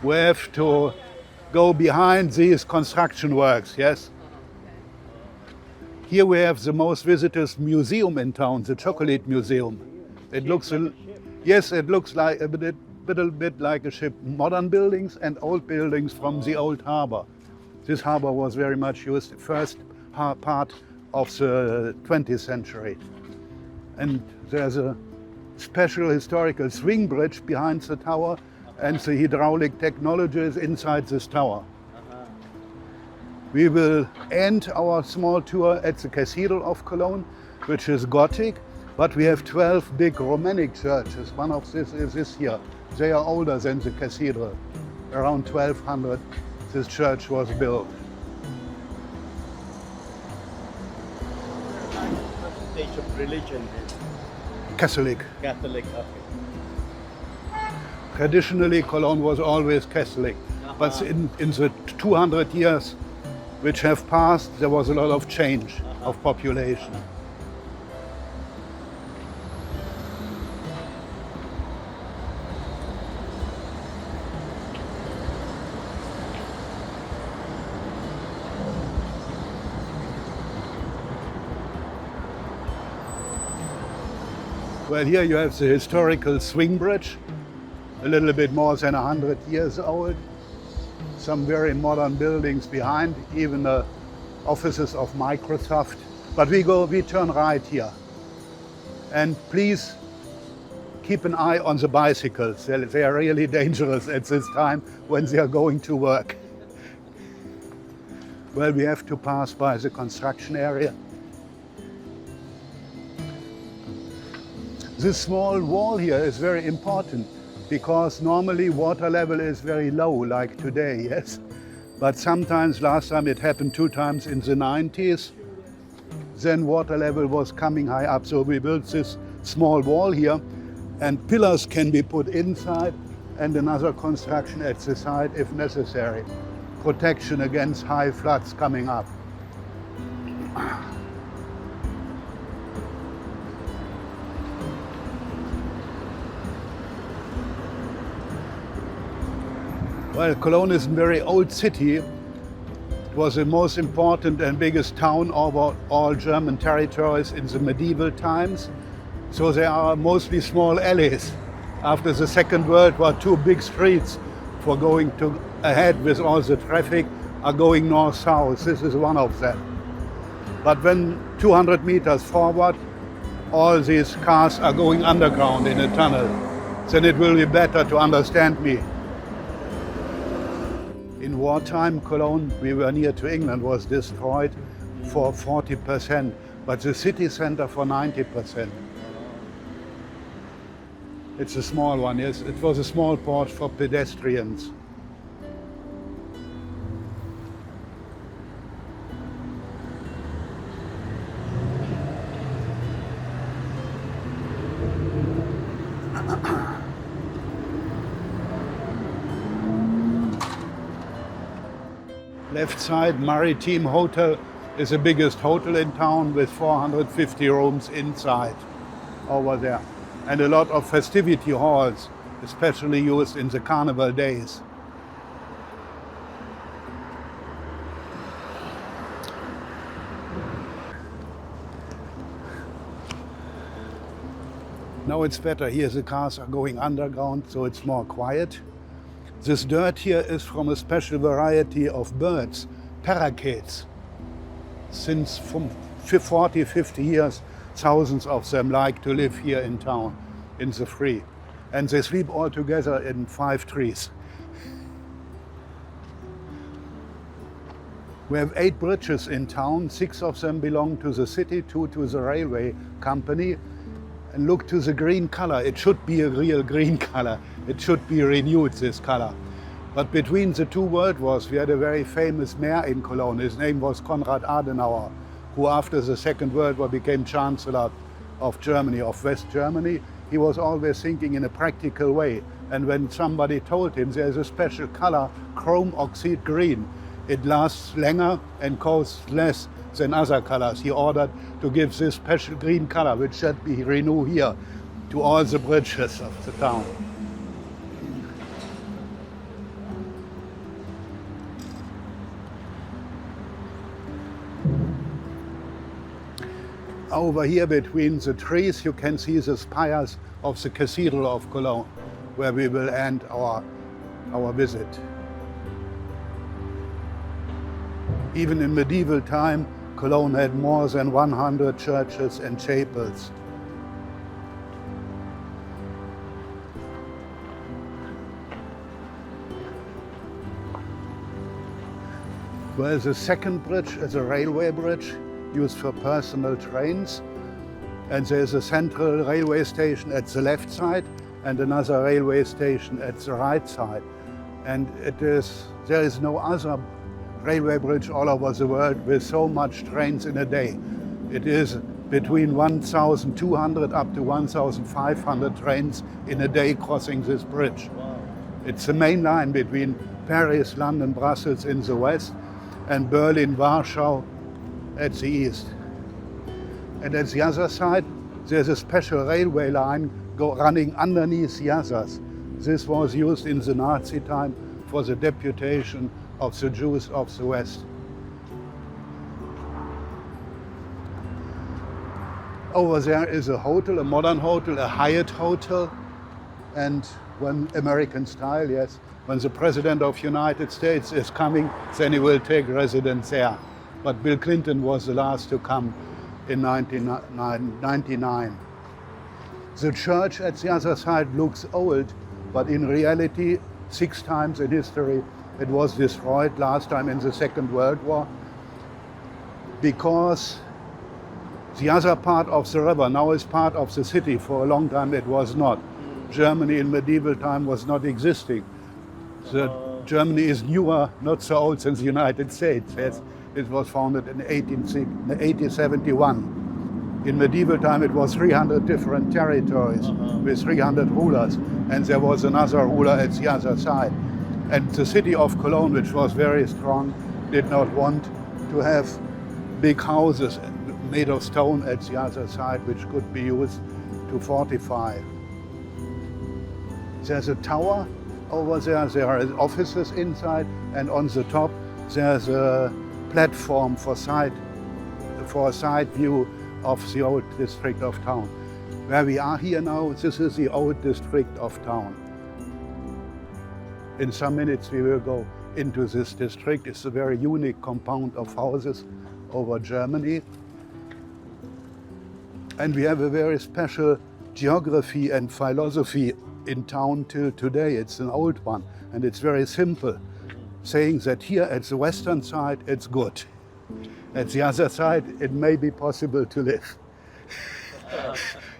We have to go behind these construction works, yes? Here we have the most visited museum in town, the Chocolate Museum. It looks, yes, it looks like a little bit like a ship. Modern buildings and old buildings from the old harbor. This harbor was very much used the first part of the 20th century. And there's a special historical swing bridge behind the tower and the hydraulic technologies inside this tower. We will end our small tour at the Cathedral of Cologne, which is Gothic, but we have 12 big Romanic churches. One of this is this here. They are older than the cathedral. Around 1200 this church was built. Stage of religion is Catholic. Catholic, okay. Traditionally, Cologne was always Catholic, but in the 200 years which have passed, there was a lot of change of population. Well, here you have the historical swing bridge, a little bit more than 100 years old. Some very modern buildings behind, even the offices of Microsoft. But we turn right here. And please keep an eye on the bicycles. They are really dangerous at this time when they are going to work. Well, we have to pass by the construction area. This small wall here is very important because normally water level is very low, like today, yes? But sometimes, last time it happened 2 times in the 90s, then water level was coming high up. So we built this small wall here, and pillars can be put inside and another construction at the side if necessary. Protection against high floods coming up. Well, Cologne is a very old city. It was the most important and biggest town over all German territories in the medieval times. So there are mostly small alleys. After the Second World War, 2 big streets for going ahead with all the traffic are going north-south. This is one of them. But when 200 meters forward, all these cars are going underground in a tunnel. Then it will be better to understand me. In wartime, Cologne, we were near to England, was destroyed for 40%, but the city center for 90%. It's a small one, yes. It was a small port for pedestrians. Left side, Maritime Hotel is the biggest hotel in town with 450 rooms inside over there. And a lot of festivity halls, especially used in the carnival days. Now it's better. Here the cars are going underground, so it's more quiet. This dirt here is from a special variety of birds, parakeets. Since 40, 50 years, thousands of them like to live here in town, in the free. And they sleep all together in 5 trees. We have 8 bridges in town. 6 of them belong to the city, 2 to the railway company. And look to the green color. It should be a real green color. It should be renewed, this color. But between the 2 world wars, we had a very famous mayor in Cologne. His name was Konrad Adenauer, who after the Second World War became Chancellor of Germany, of West Germany. He was always thinking in a practical way. And when somebody told him there's a special color, chrome oxide green, it lasts longer and costs less than other colors, he ordered to give this special green color, which should be renewed here, to all the bridges of the town. Over here between the trees you can see the spires of the Cathedral of Cologne, where we will end our visit. Even in medieval time, Cologne had more than 100 churches and chapels. Well, the second bridge is a railway bridge used for personal trains. And there's a central railway station at the left side and another railway station at the right side. And there is no other railway bridge all over the world with so much trains in a day. It is between 1,200 up to 1,500 trains in a day crossing this bridge. Wow. It's the main line between Paris, London, Brussels in the west and Berlin, Warsaw at the east. And at the other side, there's a special railway line running underneath the others. This was used in the Nazi time for the deputation of the Jews of the West. Over there is a hotel, a modern hotel, a Hyatt hotel, and when American style, yes, when the President of the United States is coming, then he will take residence there. But Bill Clinton was the last to come in 1999. The church at the other side looks old, but in reality, 6 times in history, it was destroyed, last time in the Second World War, because the other part of the river now is part of the city. For a long time it was not. Germany in medieval time was not existing. Germany is newer, not so old since the United States. Yes. It was founded in 1871. In medieval time it was 300 different territories with 300 rulers, and there was another ruler at the other side. And the city of Cologne, which was very strong, did not want to have big houses made of stone at the other side, which could be used to fortify. There's a tower over there, there are offices inside, and on the top there's a platform for a side view of the old district of town. Where we are here now, this is the old district of town. In some minutes we will go into this district. It's a very unique compound of houses over Germany. And we have a very special geography and philosophy in town till today. It's an old one, and it's very simple, saying that here at the western side it's good. At the other side it may be possible to live.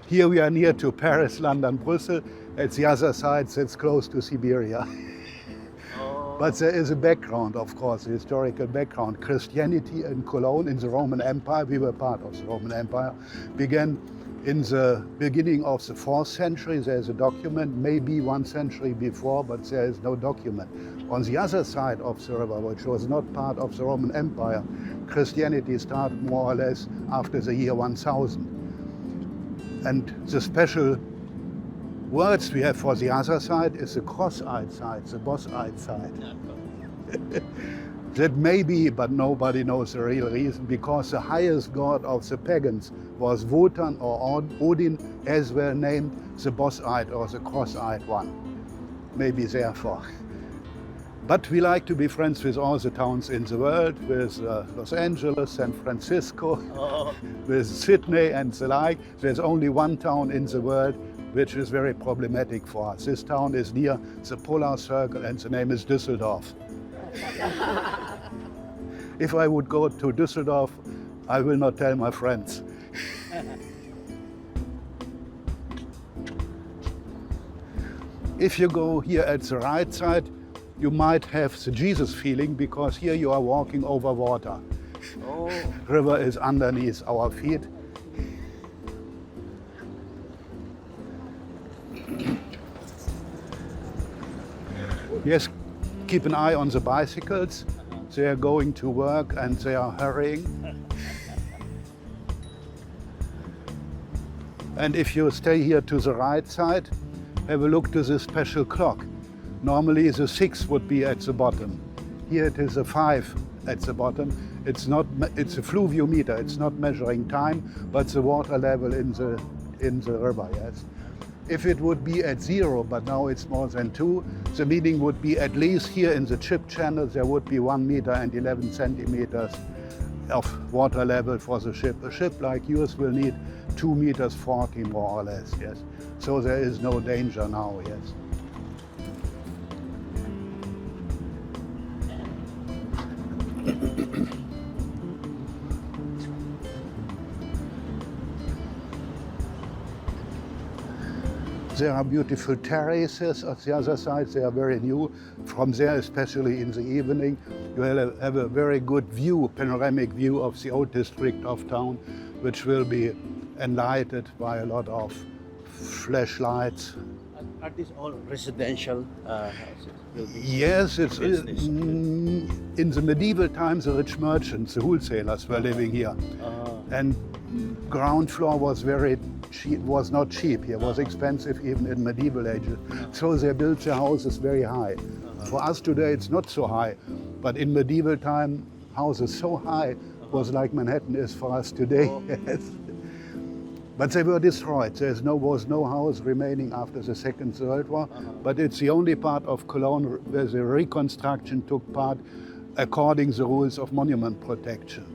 Here we are near to Paris, London, Brussels. At the other side it's close to Siberia. But there is a background, of course, a historical background. Christianity in Cologne, in the Roman Empire, we were part of the Roman Empire, began in the beginning of the 4th century. There's a document, maybe 1 century before, but there is no document. On the other side of the river, which was not part of the Roman Empire, Christianity started more or less after the year 1000. And the special words we have for the other side is the cross-eyed side, the boss-eyed side. That may be, but nobody knows the real reason, because the highest god of the pagans was Wotan or Odin, as well named the boss-eyed or the cross-eyed one. Maybe therefore. But we like to be friends with all the towns in the world, with Los Angeles, San Francisco, with Sydney and the like. There's only one town in the world which is very problematic for us. This town is near the polar circle and the name is Düsseldorf. If I would go to Düsseldorf, I will not tell my friends. If you go here at the right side, you might have the Jesus feeling, because here you are walking over water. Oh. River is underneath our feet. Yes, keep an eye on the bicycles. They are going to work and they are hurrying. And if you stay here to the right side, have a look to this special clock. Normally the 6 would be at the bottom. Here it is a 5 at the bottom. It's a fluviometer. It's not measuring time, but the water level in the river. Yes. If it would be at 0, but now it's more than 2, the meaning would be at least here in the chip channel there would be 1 meter and 11 centimeters of water level for the ship. A ship like yours will need 2 meters 40 more or less. Yes. So there is no danger now. Yes. There are beautiful terraces on the other side. They are very new. From there, especially in the evening, you will have a very good view, panoramic view of the old district of town, which will be enlightened by a lot of flashlights. Are these all residential houses? Buildings? Yes, it's Business. in the medieval times, the rich merchants, the wholesalers were living here. And ground floor was very cheap, was not cheap. It was expensive even in medieval ages. So they built their houses very high. For us today, it's not so high. But in medieval time, houses so high was like Manhattan is for us today. Yes. But they were destroyed. Was no house remaining after the Second World War. But it's the only part of Cologne where the reconstruction took part according to the rules of monument protection.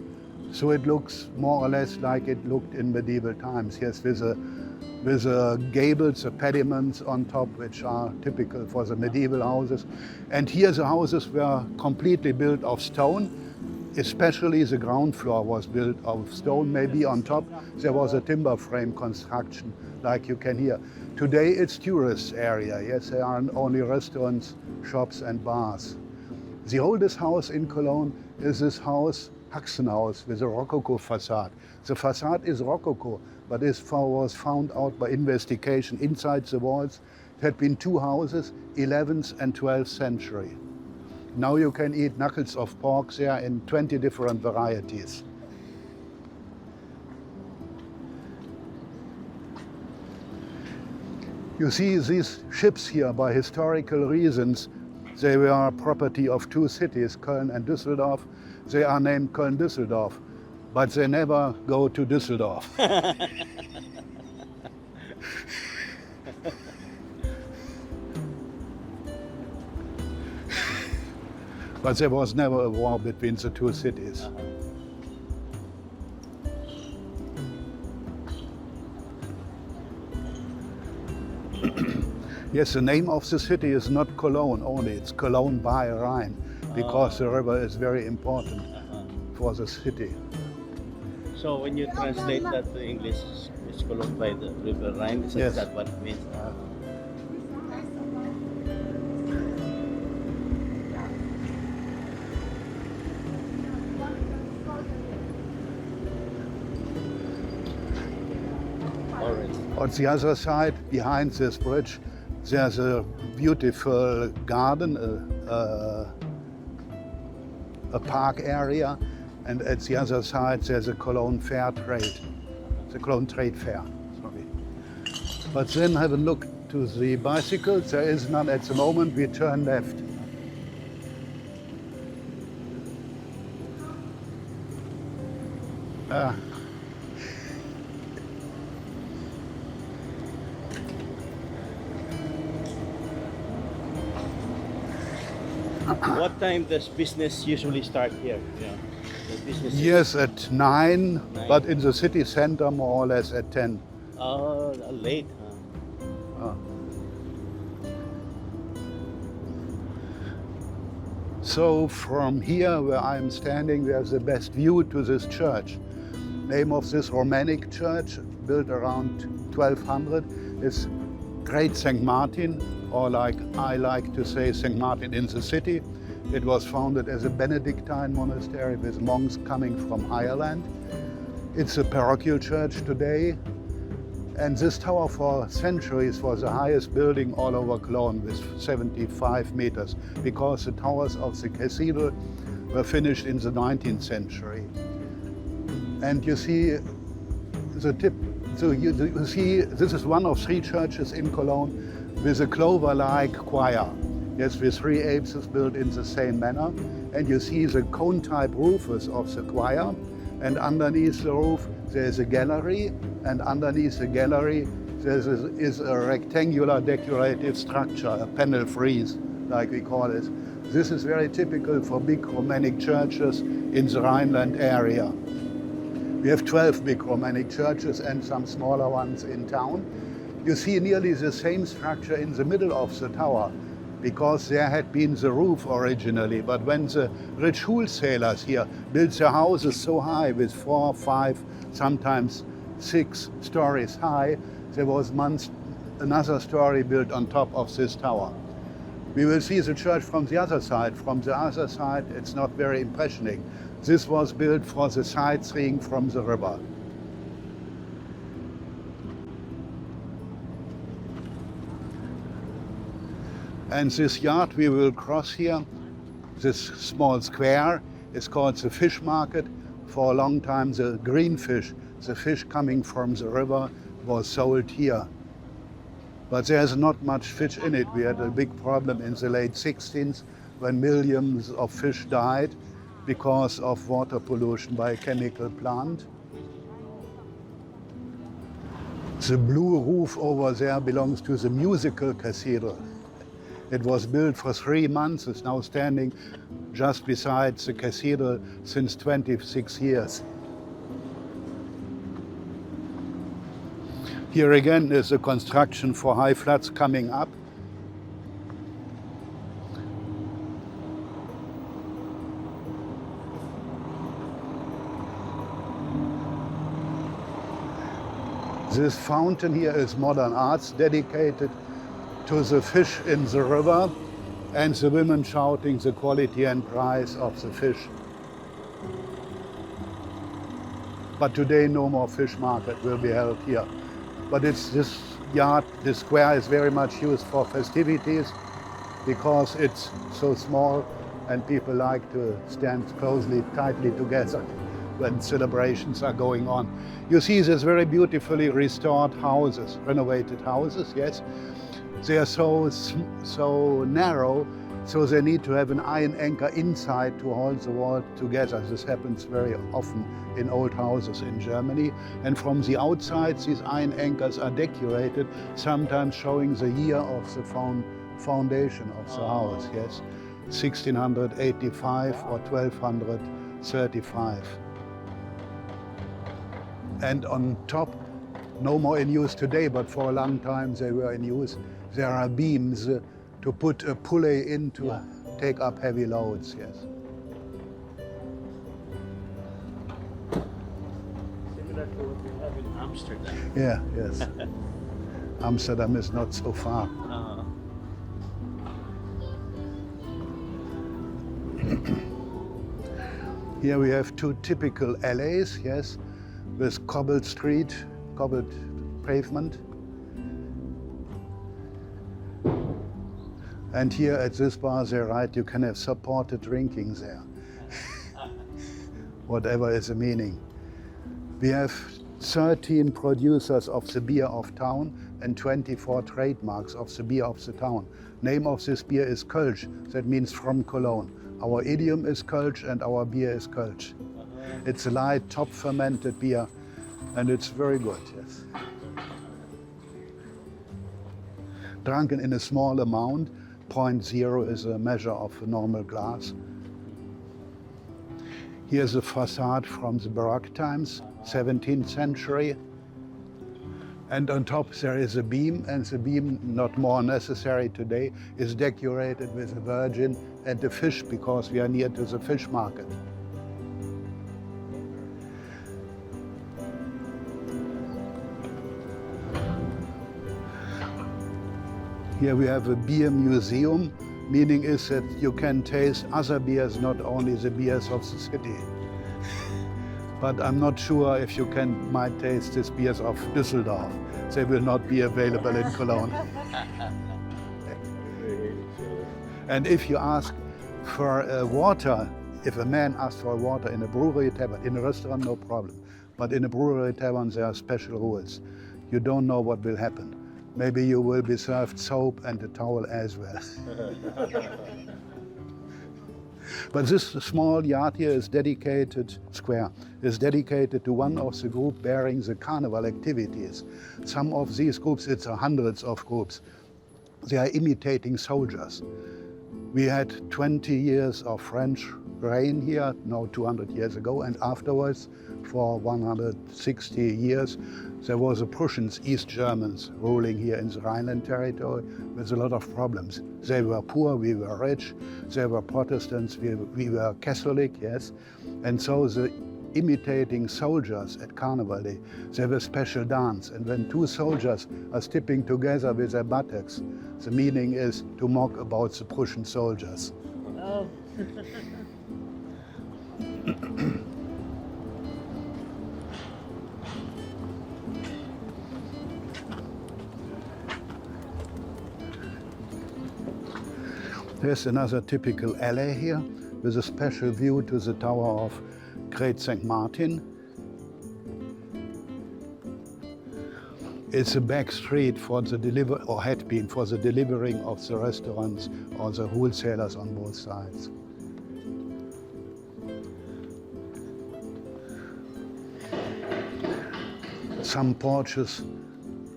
So it looks more or less like it looked in medieval times. Yes, with the gables, the pediments on top, which are typical for the medieval houses. And here the houses were completely built of stone. Especially the ground floor was built of stone. Maybe on top there was a timber frame construction, like you can hear. Today it's tourist area. Yes, there are only restaurants, shops and bars. The oldest house in Cologne is this house, Haxenhaus, with a Rococo facade. The facade is Rococo, but this was found out by investigation inside the walls. It had been 2 houses, 11th and 12th century. Now you can eat knuckles of pork there in 20 different varieties. You see these ships here, by historical reasons, they were property of 2 cities, Cologne and Düsseldorf. They are named Cologne-Düsseldorf, but they never go to Düsseldorf. But there was never a war between the 2 cities. Yes, the name of the city is not Cologne only, it's Cologne by Rhine, because the river is very important for the city. So when you translate that to English, it's Cologne by the River Rhine, is Yes. that what it means? On the other side, behind this bridge, there's a beautiful garden, a park area, and at the other side there's a Cologne Fair Trade, the Cologne Trade Fair. Sorry. But then have a look to the bicycles. There is none at the moment. We turn left. What time does business usually start here? Yeah. The business is- Yes, at 9, 9. but in the city center more or less at 10. Oh, late, huh? So from here where I'm standing, there's the best view to this church. Name of this Romanic church, built around 1200, is Great St. Martin, or like I like to say, St. Martin in the city. It was founded as a Benedictine monastery with monks coming from Ireland. It's a parochial church today. And this tower for centuries was the highest building all over Cologne with 75 meters, because the towers of the cathedral were finished in the 19th century. And you see the tip, so you see this is one of 3 churches in Cologne with a clover-like choir. Yes, with 3 apses built in the same manner. And you see the cone-type roofs of the choir. And underneath the roof, there's a gallery. And underneath the gallery, there is a rectangular decorative structure, a panel frieze, like we call it. This is very typical for big Romanic churches in the Rhineland area. We have 12 big Romanic churches and some smaller ones in town. You see nearly the same structure in the middle of the tower, because there had been the roof originally. But when the rich wholesalers here built their houses so high with 4, 5, sometimes 6 stories high, there was another story built on top of this tower. We will see the church from the other side. From the other side, it's not very impressive. This was built for the sightseeing from the river. And this yard we will cross here, this small square, is called the fish market. For a long time, the green fish, the fish coming from the river, was sold here. But there's not much fish in it. We had a big problem in the late 16th when millions of fish died because of water pollution by a chemical plant. The blue roof over there belongs to the musical cathedral. It was built for 3 months. It's now standing just beside the cathedral since 26 years. Here again is a construction for high floods coming up. This fountain here is modern arts, dedicated to the fish in the river and the women shouting the quality and price of the fish. But today no more fish market will be held here. But this yard, this square is very much used for festivities because it's so small and people like to stand closely, tightly together when celebrations are going on. You see these very beautifully restored houses, renovated houses, yes. They are so narrow, so they need to have an iron anchor inside to hold the wall together. This happens very often in old houses in Germany. And from the outside, these iron anchors are decorated, sometimes showing the year of the foundation of the house, yes. 1685 or 1235. And on top, no more in use today, but for a long time they were in use. There are beams to put a pulley in to take up heavy loads, yes. Similar to what we have in Amsterdam. Yeah, yes. Amsterdam is not so far. Here we have 2 typical alleys, yes, with cobbled street, cobbled pavement. And here at this bar there, right, you can have supported drinking there. Whatever is the meaning. We have 13 producers of the beer of town and 24 trademarks of the beer of the town. Name of this beer is Kölsch, that means from Cologne. Our idiom is Kölsch and our beer is Kölsch. It's a light, top fermented beer and it's very good, yes. Drunken in a small amount, 0.0 is a measure of a normal glass. Here's a facade from the Baroque times, 17th century. And on top there is a beam, and the beam, not more necessary today, is decorated with a virgin and a fish because we are near to the fish market. Here we have a beer museum, meaning is that you can taste other beers, not only the beers of the city. But I'm not sure if you might taste these beers of Düsseldorf. They will not be available in Cologne. And if you ask for water, if a man asks for water in a brewery tavern, in a restaurant, no problem. But in a brewery tavern, there are special rules. You don't know what will happen. maybe you will be served soap and a towel as well. But this small yard here is dedicated, square, is dedicated to one of the groups bearing the carnival activities. Some of these groups, it's hundreds of groups, they are imitating soldiers. We had 20 years of French reign here, now 200 years ago, and afterwards, for 160 years, there was the Prussians, East Germans, ruling here in the Rhineland territory with a lot of problems. They were poor, we were rich, they were Protestants, we were Catholic, yes. And so the imitating soldiers at Carnival Day, they have a special dance. And when two soldiers are stepping together with their buttocks, the meaning is to mock about the Prussian soldiers. Oh. There's another typical alley here with a special view to the tower of Great St. Martin. It's a back street for the had been for the delivering of the restaurants or the wholesalers on both sides. Some porches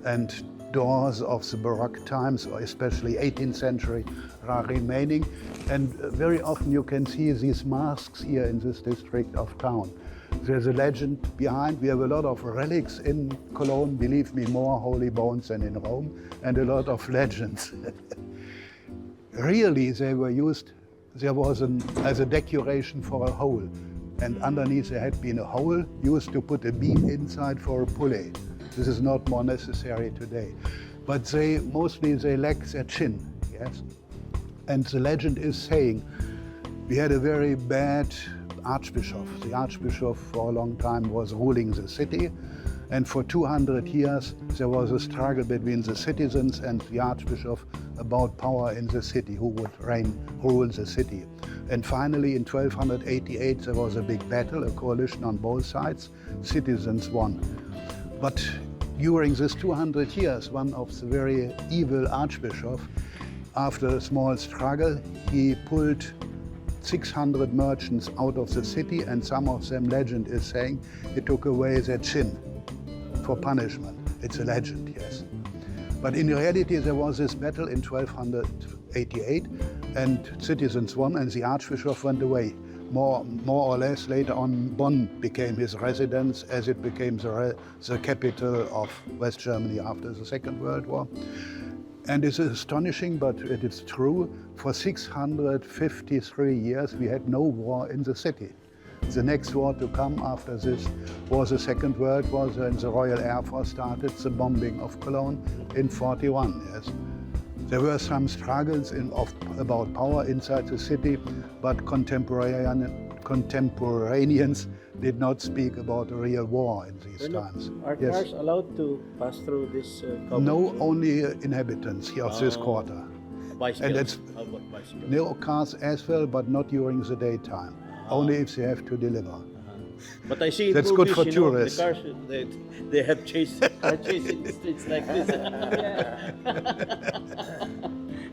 and doors of the Baroque times, or especially 18th century, are remaining. And very often you can see these masks here in this district of town. There's a legend behind. We have a lot of relics in Cologne, believe me, more holy bones than in Rome, and a lot of legends. Really, they were used, there was as a decoration for a hole. And underneath there had been a hole used to put a beam inside for a pulley. This is not more necessary today. But they lack their chin, yes? And the legend is saying, we had a very bad archbishop. The archbishop for a long time was ruling the city. And for 200 years, there was a struggle between the citizens and the archbishop about power in the city, who would rule the city. And finally, in 1288, there was a big battle, a coalition on both sides. Citizens won. But during this 200 years, one of the very evil archbishops, after a small struggle, he pulled 600 merchants out of the city, and some of them, legend is saying, he took away their chin for punishment. It's a legend, yes. But in reality, there was this battle in 1288, and citizens won, and the archbishop went away. More or less later on, Bonn became his residence, as it became the capital of West Germany after the Second World War. And it's astonishing, but it is true, for 653 years we had no war in the city. The next war to come after this was the Second World War, and the Royal Air Force started the bombing of Cologne in 41, yes. There were some struggles about power inside the city, but contemporaneans did not speak about a real war in these times. Are cars allowed to pass through this common? No, only inhabitants here of this quarter. Bicycles? And it's How about bicycles? no cars as well, but not during the daytime. Only if they have to deliver. But I see in That's movies, good for tourists. The cars, they have car chase in the streets like this.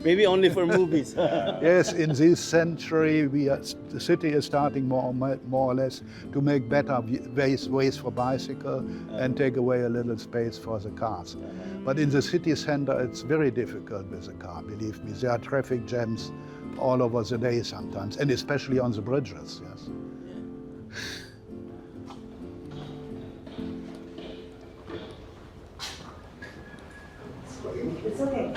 Maybe only for movies. Yes, in this century, the city is starting more or less to make better ways for bicycle and take away a little space for the cars. But in the city center, it's very difficult with a car, believe me. There are traffic jams all over the day sometimes, and especially on the bridges, yes. It's okay.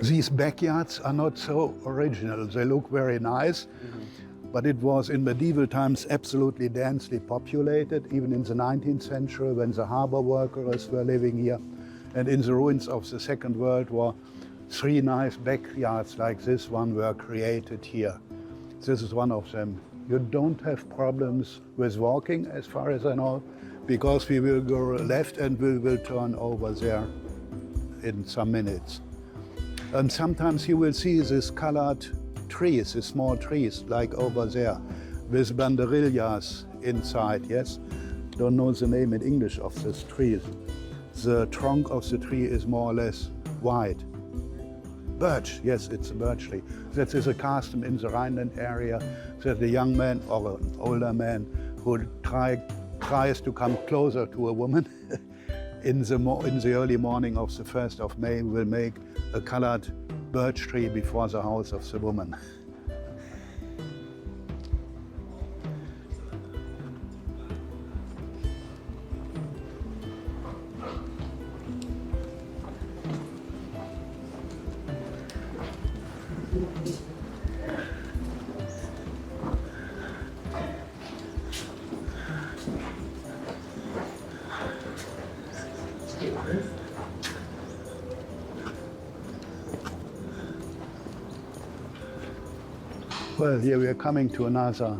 These backyards are not so original. They look very nice, but it was in medieval times absolutely densely populated, even in the 19th century when the harbor workers were living here. And in the ruins of the Second World War, 3 nice backyards like this one were created here. This is one of them. You don't have problems with walking, as far as I know, because we will go left and we will turn over there in some minutes. And sometimes you will see these colored trees, the small trees, like over there, with banderillas inside, yes? Don't know the name in English of this tree. The trunk of the tree is more or less wide. Birch, yes, it's a birch tree. That is a custom in the Rhineland area, that a young man or an older man who tries to come closer to a woman in the early morning of the 1st of May will make a colored birch tree before the house of the woman. Well, here we are coming to another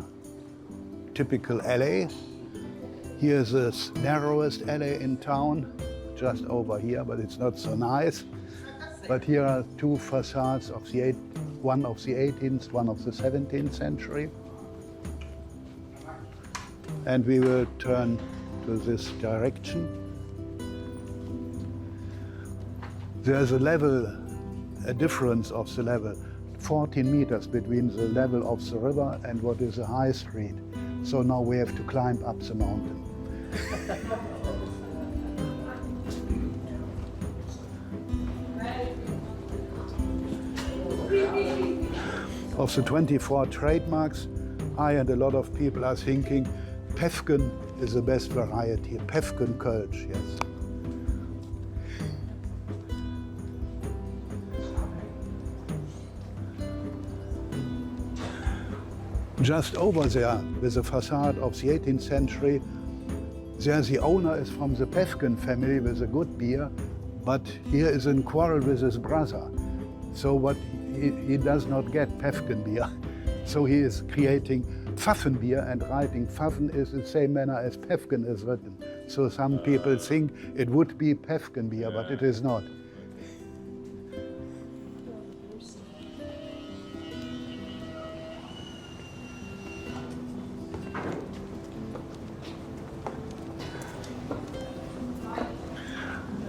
typical alley. Here's the narrowest alley in town, just over here, but it's not so nice. But here are two facades of one of the 18th, one of the 17th century. And we will turn to this direction. There's a difference of the level, 14 meters between the level of the river and what is the high street. So now we have to climb up the mountain. Of the 24 trademarks, I and a lot of people are thinking Päffgen is the best variety, Päffgen Kölsch, yes. Just over there, with the facade of the 18th century, there the owner is from the Päffgen family with a good beer, but here is a quarrel with his brother. So what he does not get Päffgen beer. So he is creating Pfaffen beer, and writing Pfaffen is the same manner as Päffgen is written. So some people think it would be Päffgen beer, but it is not.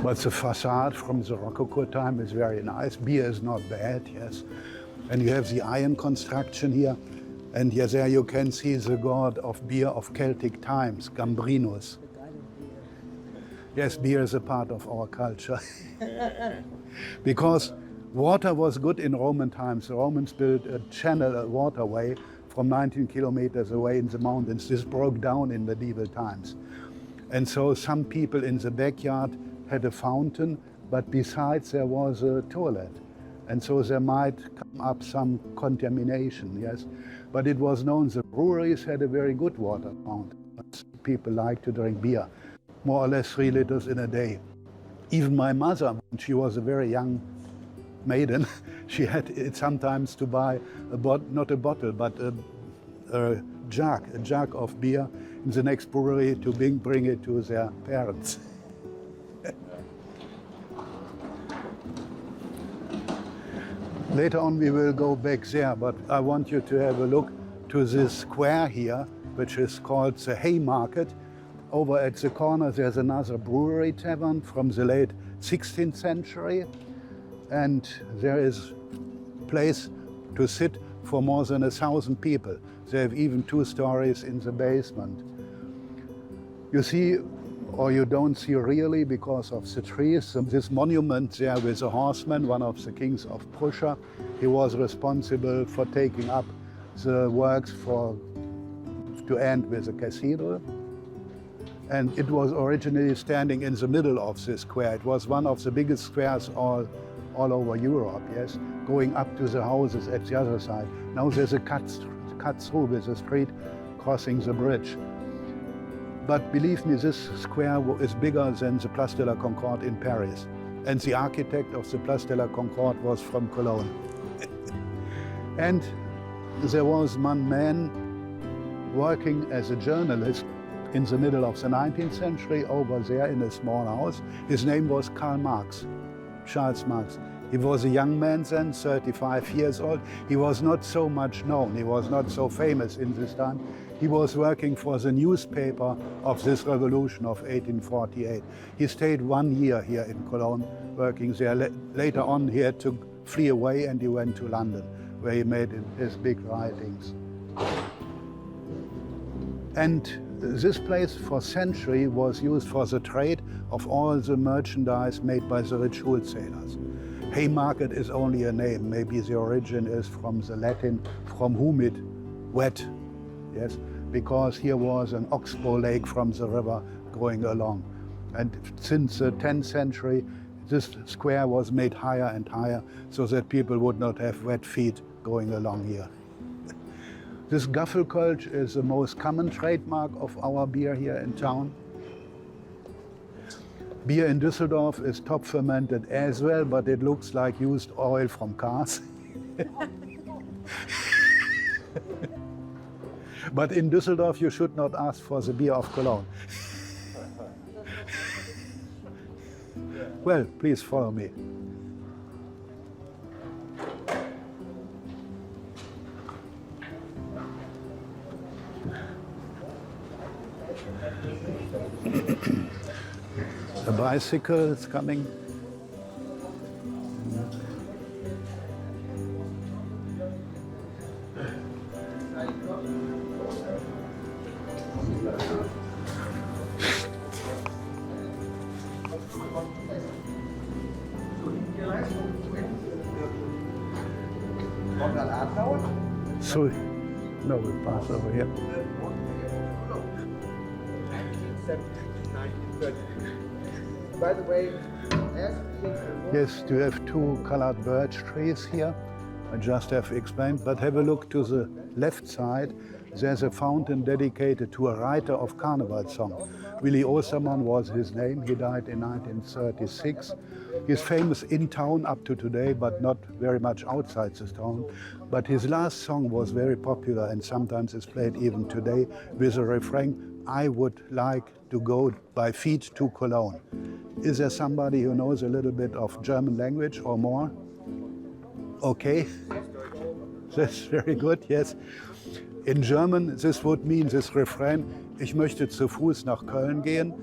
But the facade from the Rococo time is very nice. Beer is not bad, yes. And you have the iron construction here. And yes, there you can see the god of beer of Celtic times, Gambrinus. Yes, beer is a part of our culture. Because water was good in Roman times. The Romans built a channel, a waterway from 19 kilometers away in the mountains. This broke down in medieval times. And so some people in the backyard had a fountain, but besides there was a toilet. And so there might come up some contamination, yes. But it was known the breweries had a very good water fountain. People like to drink beer, more or less 3 liters in a day. Even my mother, when she was a very young maiden, she had it sometimes to buy not a bottle, but a jug of beer in the next brewery to bring it to their parents. Later on we will go back there, but I want you to have a look to this square here, which is called the Haymarket. Over at the corner there's another brewery tavern from the late 16th century, and there is a place to sit for more than 1,000 people. They have even 2 stories in the basement. You see, or you don't see really because of the trees. This monument there with a horseman, one of the kings of Prussia, he was responsible for taking up the works to end with the cathedral. And it was originally standing in the middle of this square. It was one of the biggest squares all over Europe, yes, going up to the houses at the other side. Now there's a cut through with a street crossing the bridge. But believe me, this square is bigger than the Place de la Concorde in Paris. And the architect of the Place de la Concorde was from Cologne. And there was one man working as a journalist in the middle of the 19th century over there in a small house. His name was Charles Marx. He was a young man then, 35 years old. He was not so much known. He was not so famous in this time. He was working for the newspaper of this revolution of 1848. He stayed 1 year here in Cologne, working there. Later on, he had to flee away and he went to London, where he made his big writings. And this place for centuries was used for the trade of all the merchandise made by the rich wholesalers. Haymarket is only a name. Maybe the origin is from the Latin, from humid, wet, yes, because here was an oxbow lake from the river going along. And since the 10th century, this square was made higher and higher so that people would not have wet feet going along here. This Gaffelkölsch is the most common trademark of our beer here in town. Beer in Düsseldorf is top fermented as well, but it looks like used oil from cars. But in Düsseldorf you should not ask for the beer of Cologne. Well, please follow me. A bicycle is coming. So, no, we pass over here. By the way, Yes, you have two colored birch trees here. I just have explained, but have a look to the left side. There's a fountain dedicated to a writer of carnival song. Willy Ostermann was his name. He died in 1936. He's famous in town up to today, but not very much outside this town. But his last song was very popular and sometimes is played even today with a refrain, I would like to go by feet to Cologne. Is there somebody who knows a little bit of German language or more? Okay, that's very good, yes. In German, this would mean this refrain, ich möchte zu Fuß nach Köln gehen,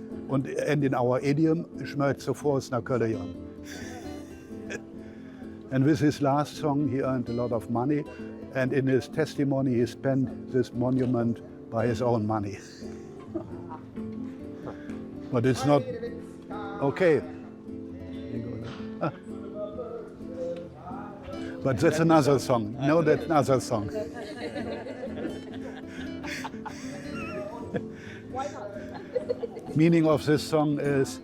and in our idiom, ich möchte zu Fuß nach Köln gehen. And with his last song, he earned a lot of money, and in his testimony, he spent this monument by his own money. But it's not okay. Ah. But that's another song. No, that's another song. Meaning of this song is,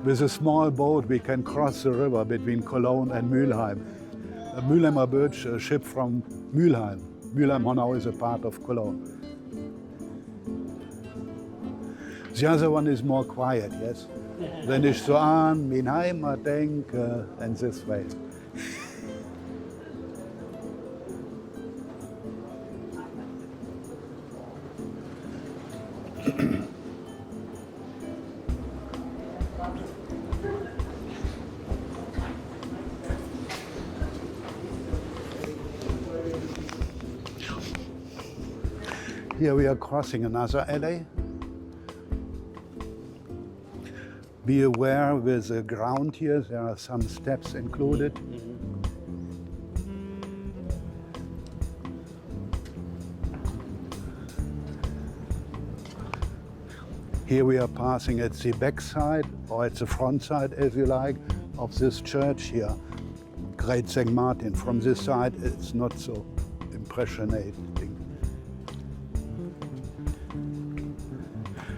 with a small boat we can cross the river between Cologne and Mülheim. A Mülheimer Birch, a ship from Mülheim. Mülheim-Honau is a part of Cologne. The other one is more quiet, yes? Wenn ich so an mein Heimat denke, and this way. Here we are crossing another alley. Be aware with the ground here, there are some steps included. Here we are passing at the back side, or at the front side, if you like, of this church here, Great St. Martin. From this side, it's not so impressionating.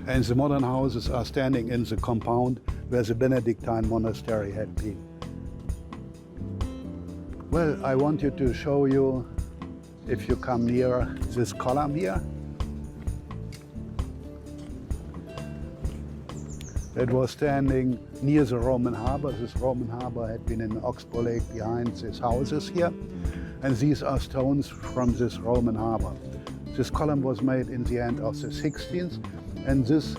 And the modern houses are standing in the compound where the Benedictine monastery had been. Well, I want you to show you, if you come near, this column here. It was standing near the Roman harbor. This Roman harbor had been in an oxbow lake behind these houses here. And these are stones from this Roman harbor. This column was made in the end of the 16th. And this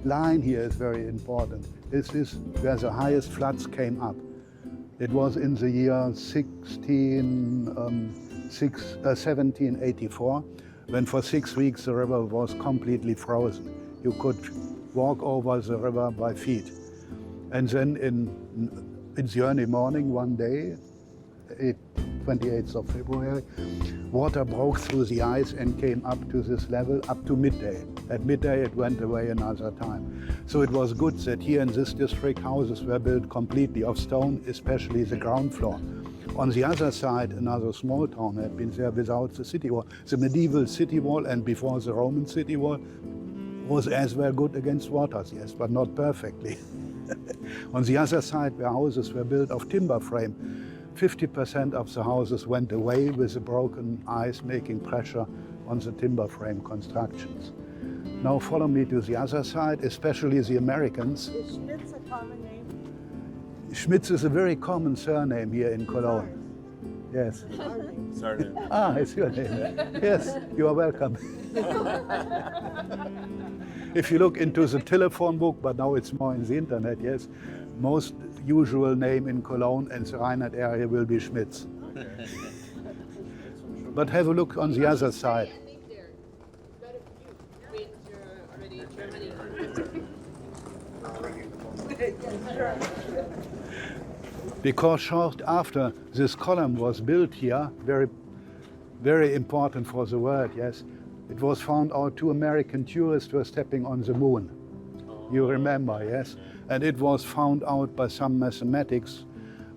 line here is very important. This is where the highest floods came up. It was in the year 1784, when for 6 weeks the river was completely frozen. You could walk over the river by feet. And then in the early morning one day, 28th of February, water broke through the ice and came up to this level up to midday. At midday it went away another time. So it was good that here in this district houses were built completely of stone, especially the ground floor. On the other side, another small town had been there without the city wall. The medieval city wall and before the Roman city wall was as well good against waters, yes, but not perfectly. On the other side, where houses were built of timber frame, 50% of the houses went away with the broken ice, making pressure on the timber frame constructions. Now follow me to the other side, especially the Americans. Is Schmitz a common name? Schmitz is a very common surname here in Cologne. Yes. Surname. Ah, it's your name. Yes, you are welcome. If you look into the telephone book, but now it's more in the internet, yes, most usual name in Cologne and the Rhine area will be Schmitz. But have a look on the other side. Because short after this column was built here, very, very important for the world, yes, it was found out 2 American tourists were stepping on the moon. You remember, yes? And it was found out by some mathematics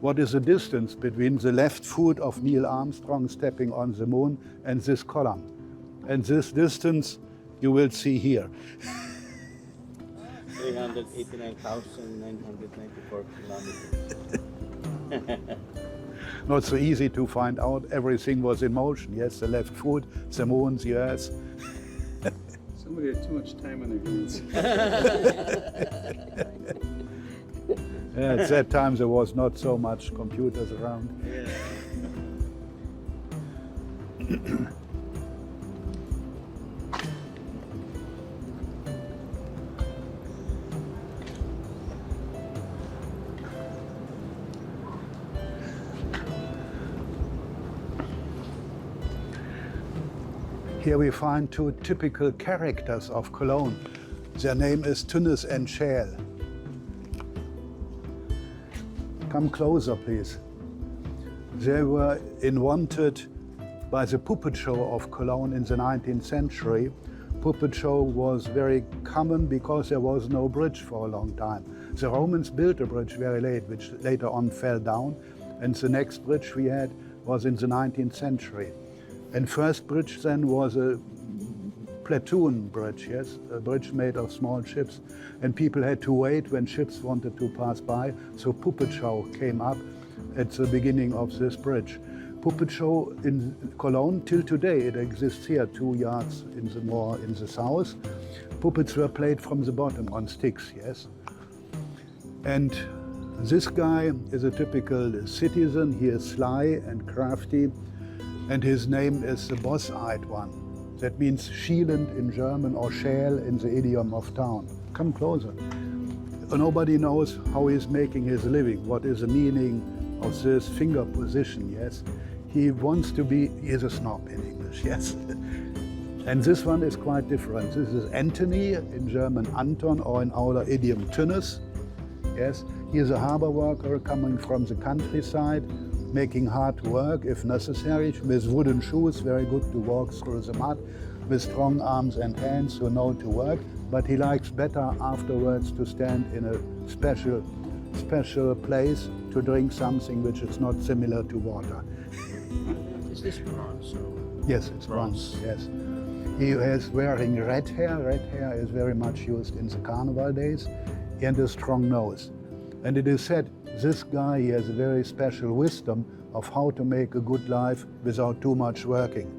what is the distance between the left foot of Neil Armstrong stepping on the moon and this column. And this distance you will see here. 389,994 kilometers. Not so easy to find out. Everything was in motion. Yes, the left foot, the moon, the earth. Somebody had too much time on their hands. Yeah, at that time there was not so much computers around. Yeah. Here we find 2 typical characters of Cologne. Their name is Tünnes and Schäl. Come closer, please. They were invented by the puppet show of Cologne in the 19th century. Puppet show was very common because there was no bridge for a long time. The Romans built a bridge very late, which later on fell down, and the next bridge we had was in the 19th century. And first bridge then was a platoon bridge, yes, a bridge made of small ships. And people had to wait when ships wanted to pass by, so puppet show came up at the beginning of this bridge. Puppet show in Cologne, till today, it exists here, 2 yards in the south. Puppets were played from the bottom on sticks, yes. And this guy is a typical citizen. He is sly and crafty. And his name is the boss-eyed one. That means schielend in German or schäl in the idiom of town. Come closer. Nobody knows how he's making his living, what is the meaning of this finger position, yes. He wants to be, he is a snob in English, yes. And this one is quite different. This is Anthony, in German Anton, or in our idiom Tünnes, yes. He is a harbor worker coming from the countryside, making hard work if necessary, with wooden shoes, very good to walk through the mud, with strong arms and hands who know to work, but he likes better afterwards to stand in a special place to drink something which is not similar to water. Is this bronze? Yes, it's bronze, yes. He is wearing red hair. Red hair is very much used in the carnival days, and a strong nose. And it is said this guy, he has a very special wisdom of how to make a good life without too much working.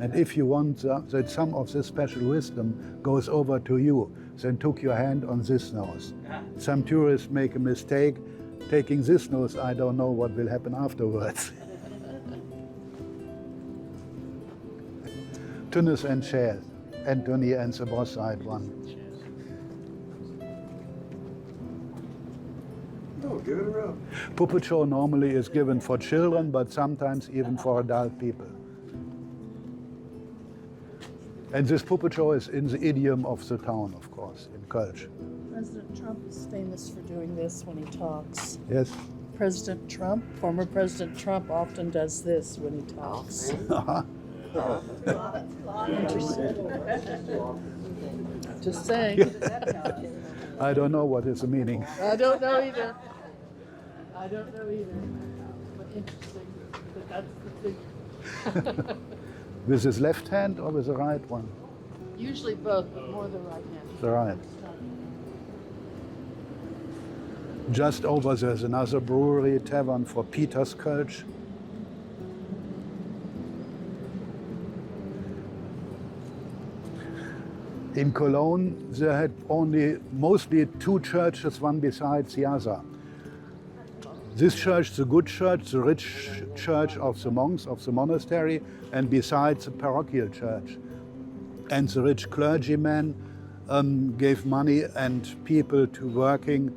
And if you want that some of this special wisdom goes over to you, then took your hand on this nose. Some tourists make a mistake taking this nose. I don't know what will happen afterwards. Tünnes and Schäl, Anthony and the boss-eyed one. show. Give it a rub. Puppet show normally is given for children, but sometimes even for adult people. And this puppet show is in the idiom of the town, of course, in Kölsch. President Trump is famous for doing this when he talks. Yes. President Trump, former President Trump, often does this when he talks. Interesting. Just saying. I don't know what is the meaning. I don't know either. I don't know either. But interesting. But that's the thing. With his left hand or with the right one? Usually both, but more the right hand. The right. Just over there's another brewery, tavern for Peter's Kölsch. In Cologne, they had mostly two churches, one besides the other. This church, the good church, the rich church of the monks of the monastery, and besides the parochial church. And the rich clergyman gave money and people to working,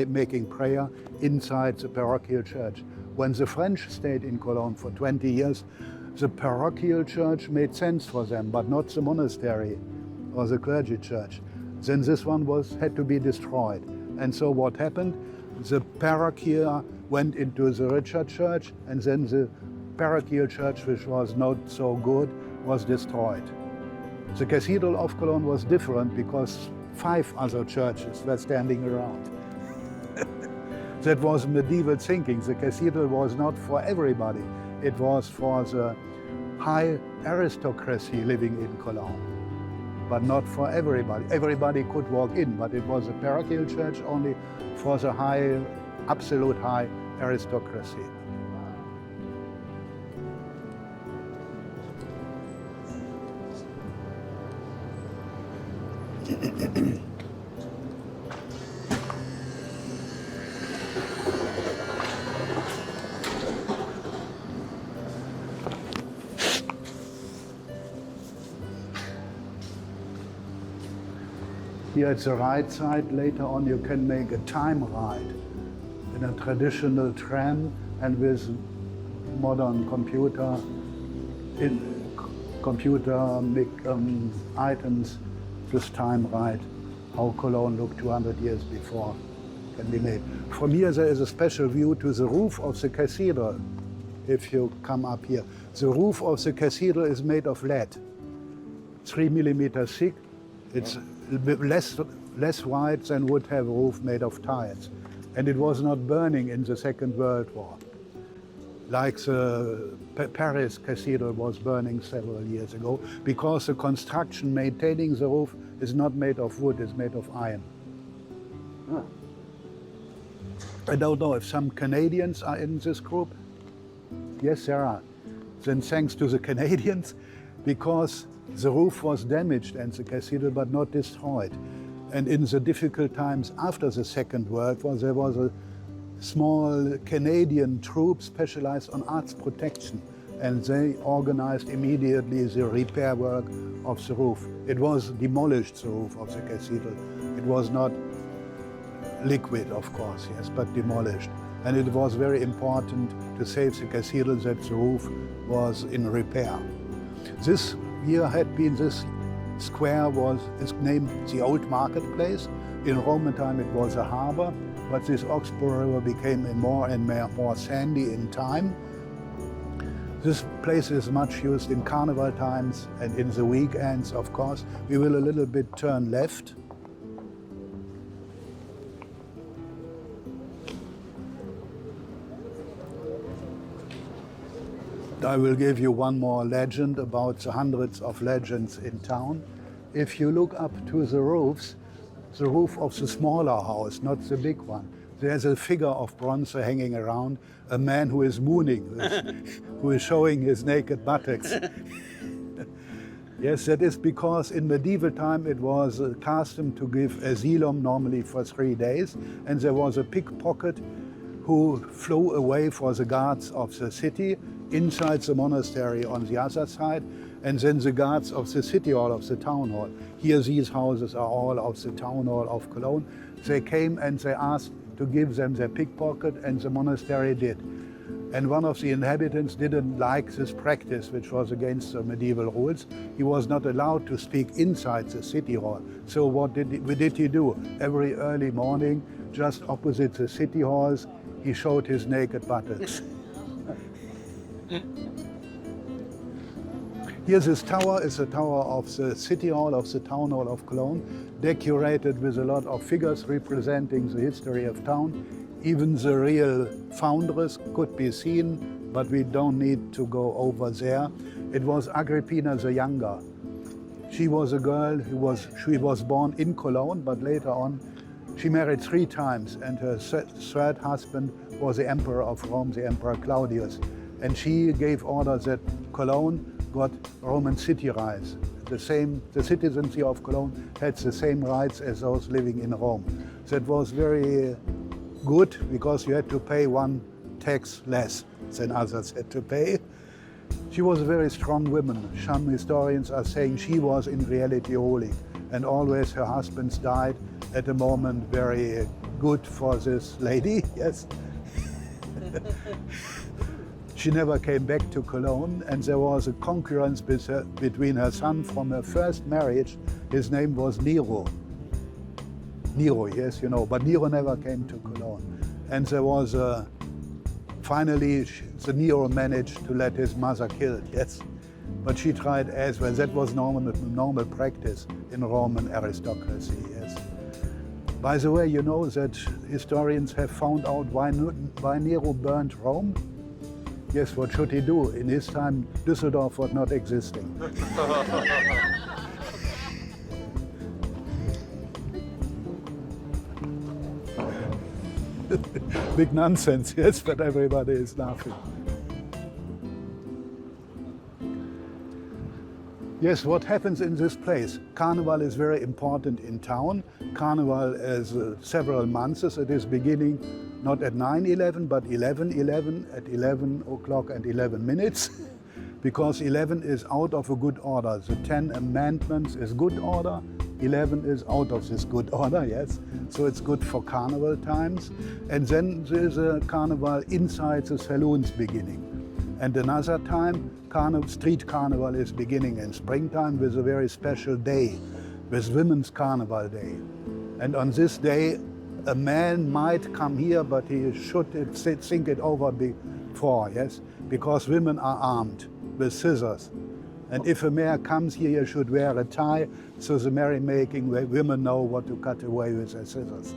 making prayer inside the parochial church. When the French stayed in Cologne for 20 years, the parochial church made sense for them, but not the monastery or the clergy church. Then this one had to be destroyed. And so what happened? The parochial went into the richer church, and then the parochial church, which was not so good, was destroyed. The Cathedral of Cologne was different because 5 other churches were standing around. That was medieval thinking. The cathedral was not for everybody. It was for the high aristocracy living in Cologne, but not for everybody. Everybody could walk in, but it was a parochial church only for the high, absolute high aristocracy. Here at the right side, later on you can make a time ride in a traditional tram and with modern computer items, this time ride, how Cologne looked 200 years before, can be made. From here there is a special view to the roof of the cathedral, if you come up here. The roof of the cathedral is made of lead, 3 millimeters thick. It's less wide than would have a roof made of tiles. And it was not burning in the Second World War, like the Paris Cathedral was burning several years ago, because the construction maintaining the roof is not made of wood, it's made of iron. I don't know if some Canadians are in this group. Yes, there are. Then thanks to the Canadians, because the roof was damaged and the cathedral, but not destroyed. And in the difficult times after the Second World War, there was a small Canadian troop specialized on arts protection, and they organized immediately the repair work of the roof. It was demolished, the roof of the cathedral. It was not liquid, of course, yes, but demolished. And it was very important to save the cathedral that the roof was in repair. This here had been, this square is named the Old Marketplace. In Roman time it was a harbor, but this Oxbow River became more and more sandy in time. This place is much used in carnival times and in the weekends, of course. We will a little bit turn left. I will give you one more legend about the hundreds of legends in town. If you look up to the roofs, the roof of the smaller house, not the big one, there's a figure of bronze hanging around, a man who is mooning, who is showing his naked buttocks. Yes, that is because in medieval time it was a custom to give asylum normally for 3 days, and there was a pickpocket who flew away for the guards of the city inside the monastery on the other side, and then the guards of the city hall, of the town hall. Here these houses are all of the town hall of Cologne. They came and they asked, to give them their pickpocket, and the monastery did. And one of the inhabitants didn't like this practice, which was against the medieval rules. He was not allowed to speak inside the city hall. So what did he do? Every early morning, just opposite the city halls, he showed his naked buttocks. Here, this tower is the tower of the city hall, of the town hall of Cologne, decorated with a lot of figures representing the history of town. Even the real foundress could be seen, but we don't need to go over there. It was Agrippina the Younger. She was a girl she was born in Cologne, but later on she married 3 times, and her third husband was the Emperor of Rome, the Emperor Claudius. And she gave order that Cologne got Roman city rights. The citizenry of Cologne had the same rights as those living in Rome. That was very good, because you had to pay 1 tax less than others had to pay. She was a very strong woman. Some historians are saying she was in reality holy, and always her husbands died at a moment very good for this lady, yes. She never came back to Cologne, and there was a concurrence between her son from her first marriage. His name was Nero. Nero, yes, you know, but Nero never came to Cologne. And there was finally, the Nero managed to let his mother killed, yes. But she tried as well. That was normal practice in Roman aristocracy, yes. By the way, you know that historians have found out why Nero burned Rome? Yes, what should he do? In his time, Düsseldorf was not existing. Big nonsense, yes, but everybody is laughing. Yes, what happens in this place? Carnival is very important in town. Carnival is several months. It is beginning not at 9:11, but 11:11, at 11 o'clock and 11 minutes, because 11 is out of a good order. The 10 Amendments is good order, 11 is out of this good order, yes. So it's good for carnival times. And then there's a carnival inside the saloons beginning. And another time, street carnival is beginning in springtime with a very special day, with Women's Carnival Day. And on this day, a man might come here, but he should think it over before, yes? Because women are armed with scissors. And if a mayor comes here, he should wear a tie, so the merrymaking women know what to cut away with their scissors.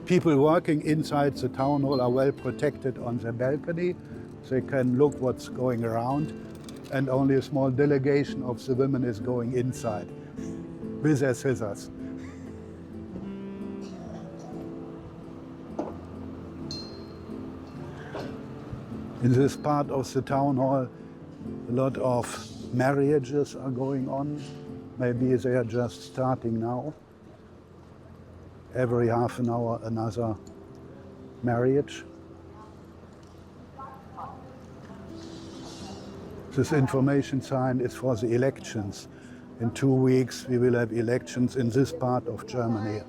People working inside the town hall are well protected on the balcony. They can look what's going around, and only a small delegation of the women is going inside with their scissors. In this part of the town hall, a lot of marriages are going on. Maybe they are just starting now. Every half an hour, another marriage. This information sign is for the elections. In 2 weeks, we will have elections in this part of Germany.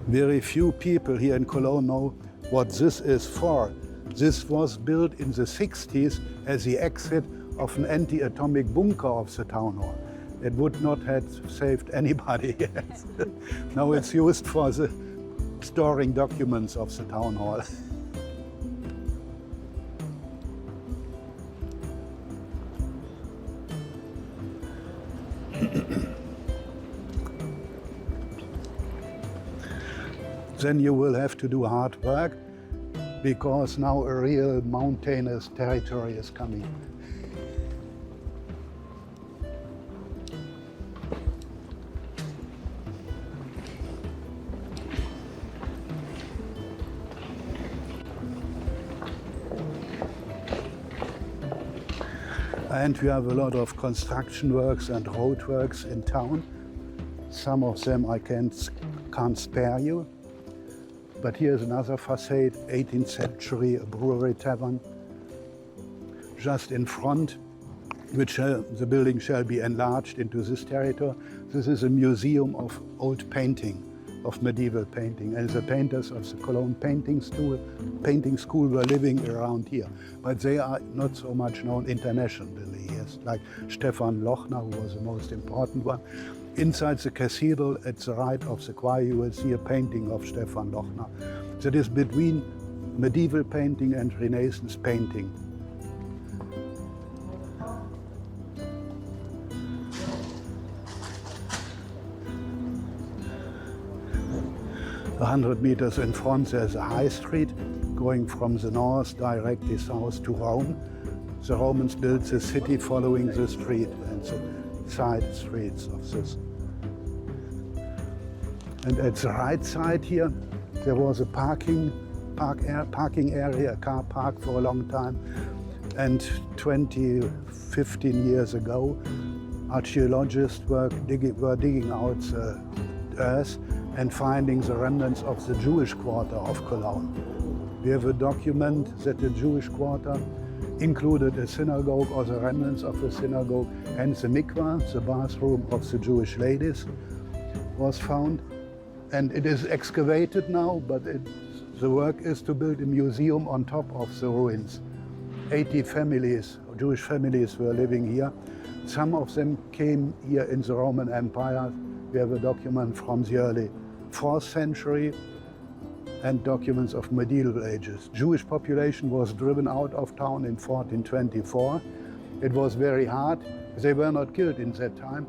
Very few people here in Cologne know what this is for. This was built in the 60s as the exit of an anti-atomic bunker of the town hall. It would not have saved anybody yet. Now it's used for the storing documents of the town hall. Then you will have to do hard work, because now a real mountainous territory is coming. And we have a lot of construction works and road works in town. Some of them I can't spare you. But here's another facade, 18th century brewery tavern, just in front, which the building shall be enlarged into this territory. This is a museum of old painting, of medieval painting, and the painters of the Cologne painting school were living around here. But they are not so much known internationally, yes, like Stefan Lochner, who was the most important one. Inside the cathedral, at the right of the choir, you will see a painting of Stefan Lochner. That is between medieval painting and Renaissance painting. A 100 meters in front, there's a high street going from the north directly south to Rome. The Romans built the city following the street and the side streets of this. And at the right side here, there was a parking area, a car park for a long time. And 15 years ago, archaeologists were digging out the earth and finding the remnants of the Jewish quarter of Cologne. We have a document that the Jewish quarter included a synagogue or the remnants of a synagogue, and the mikvah, the bathroom of the Jewish ladies, was found. And it is excavated now, but the work is to build a museum on top of the ruins. 80 families, Jewish families, were living here. Some of them came here in the Roman Empire. We have a document from the early 4th century and documents of medieval ages. Jewish population was driven out of town in 1424. It was very hard. They were not killed in that time,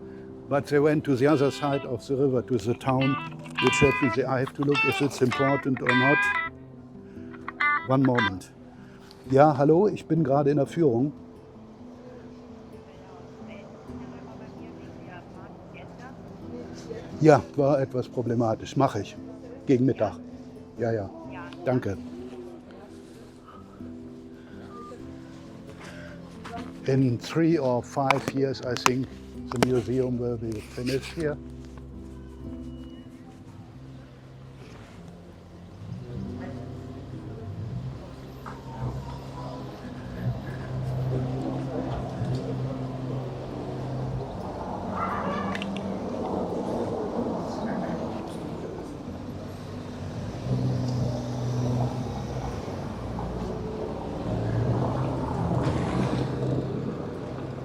but they went to the other side of the river, to the town, which I have to look if it's important or not. One moment. Ja, hallo, ich bin gerade in der Führung. Ja, war etwas problematisch. Mache ich. Gegen Mittag. Ja, ja. Danke. In 3 or 5 years, I think, the museum will be finished here.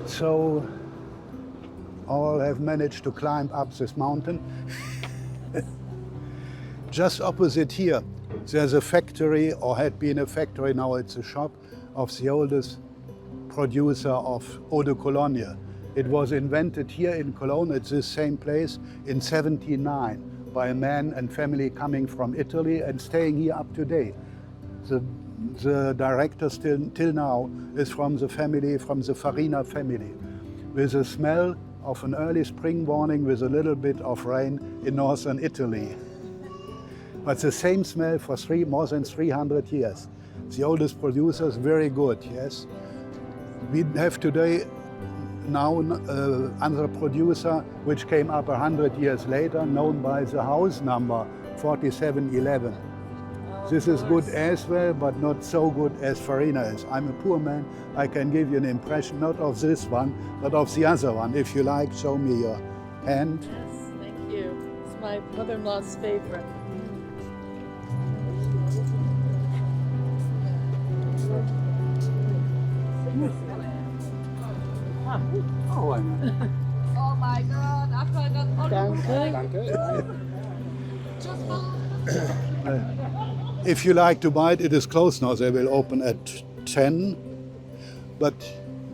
So all have managed to climb up this mountain. Just opposite here, there's a factory, or had been a factory, now it's a shop, of the oldest producer of eau de Cologne. It was invented here in Cologne at this same place in 1709 by a man and family coming from Italy and staying here up to date. The director till now is from the family, from the Farina family, with a smell of an early spring morning with a little bit of rain in northern Italy. But the same smell for more than 300 years. The oldest producer is very good, yes. We have today now another producer which came up 100 years later, known by the house number 4711. This is good as well, but not so good as Farina is. I'm a poor man. I can give you an impression, not of this one, but of the other one. If you like, show me your hand. Yes, thank you. It's my mother-in-law's favorite. Oh, I know. Oh my God, I got Danke. If you like to buy it, it is closed now. They will open at 10, but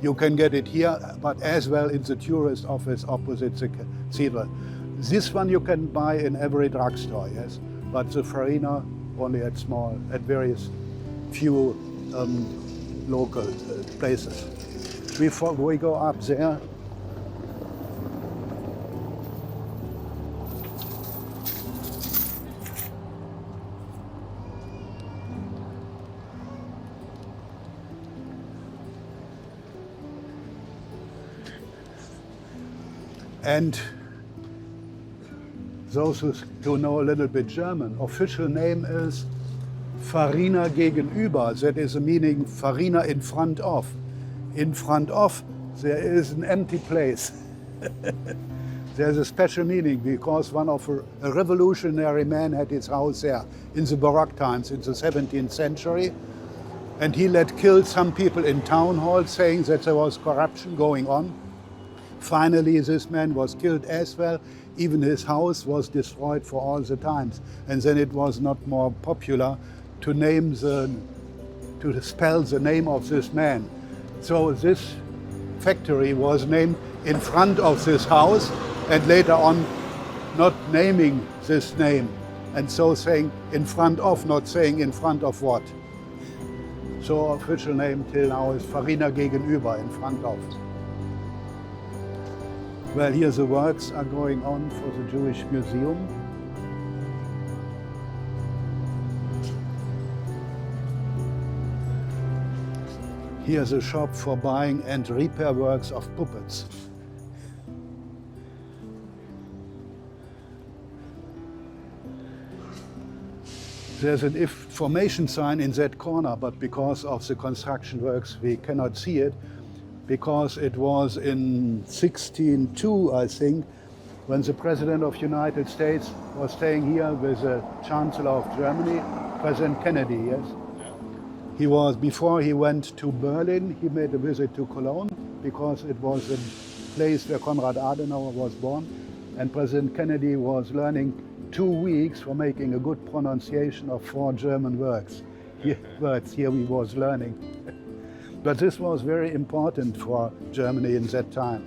you can get it here, but as well in the tourist office opposite the cathedral. This one you can buy in every drugstore, yes, but the Farina only at various few local places. Before we go up there, And those who know a little bit German, official name is Farina gegenüber. That is the meaning Farina in front of. In front of, there is an empty place. There's a special meaning because one of a revolutionary man had his house there in the Baroque times, in the 17th century. And he let kill some people in town hall saying that there was corruption going on. Finally, this man was killed as well. Even his house was destroyed for all the times. And then it was not more popular to spell the name of this man. So this factory was named in front of this house, and later on not naming this name, and so saying in front of, not saying in front of what. So official name till now is Farina gegenüber, in front of. Well, here the works are going on for the Jewish Museum. Here's a shop for buying and repair works of puppets. There's an information sign in that corner, but because of the construction works we cannot see it, because it was in 1602, I think, when the President of the United States was staying here with the Chancellor of Germany, President Kennedy, yes? He was, before he went to Berlin, he made a visit to Cologne, because it was the place where Konrad Adenauer was born, and President Kennedy was learning 2 weeks for making a good pronunciation of 4 German words. Here he was learning. But this was very important for Germany in that time.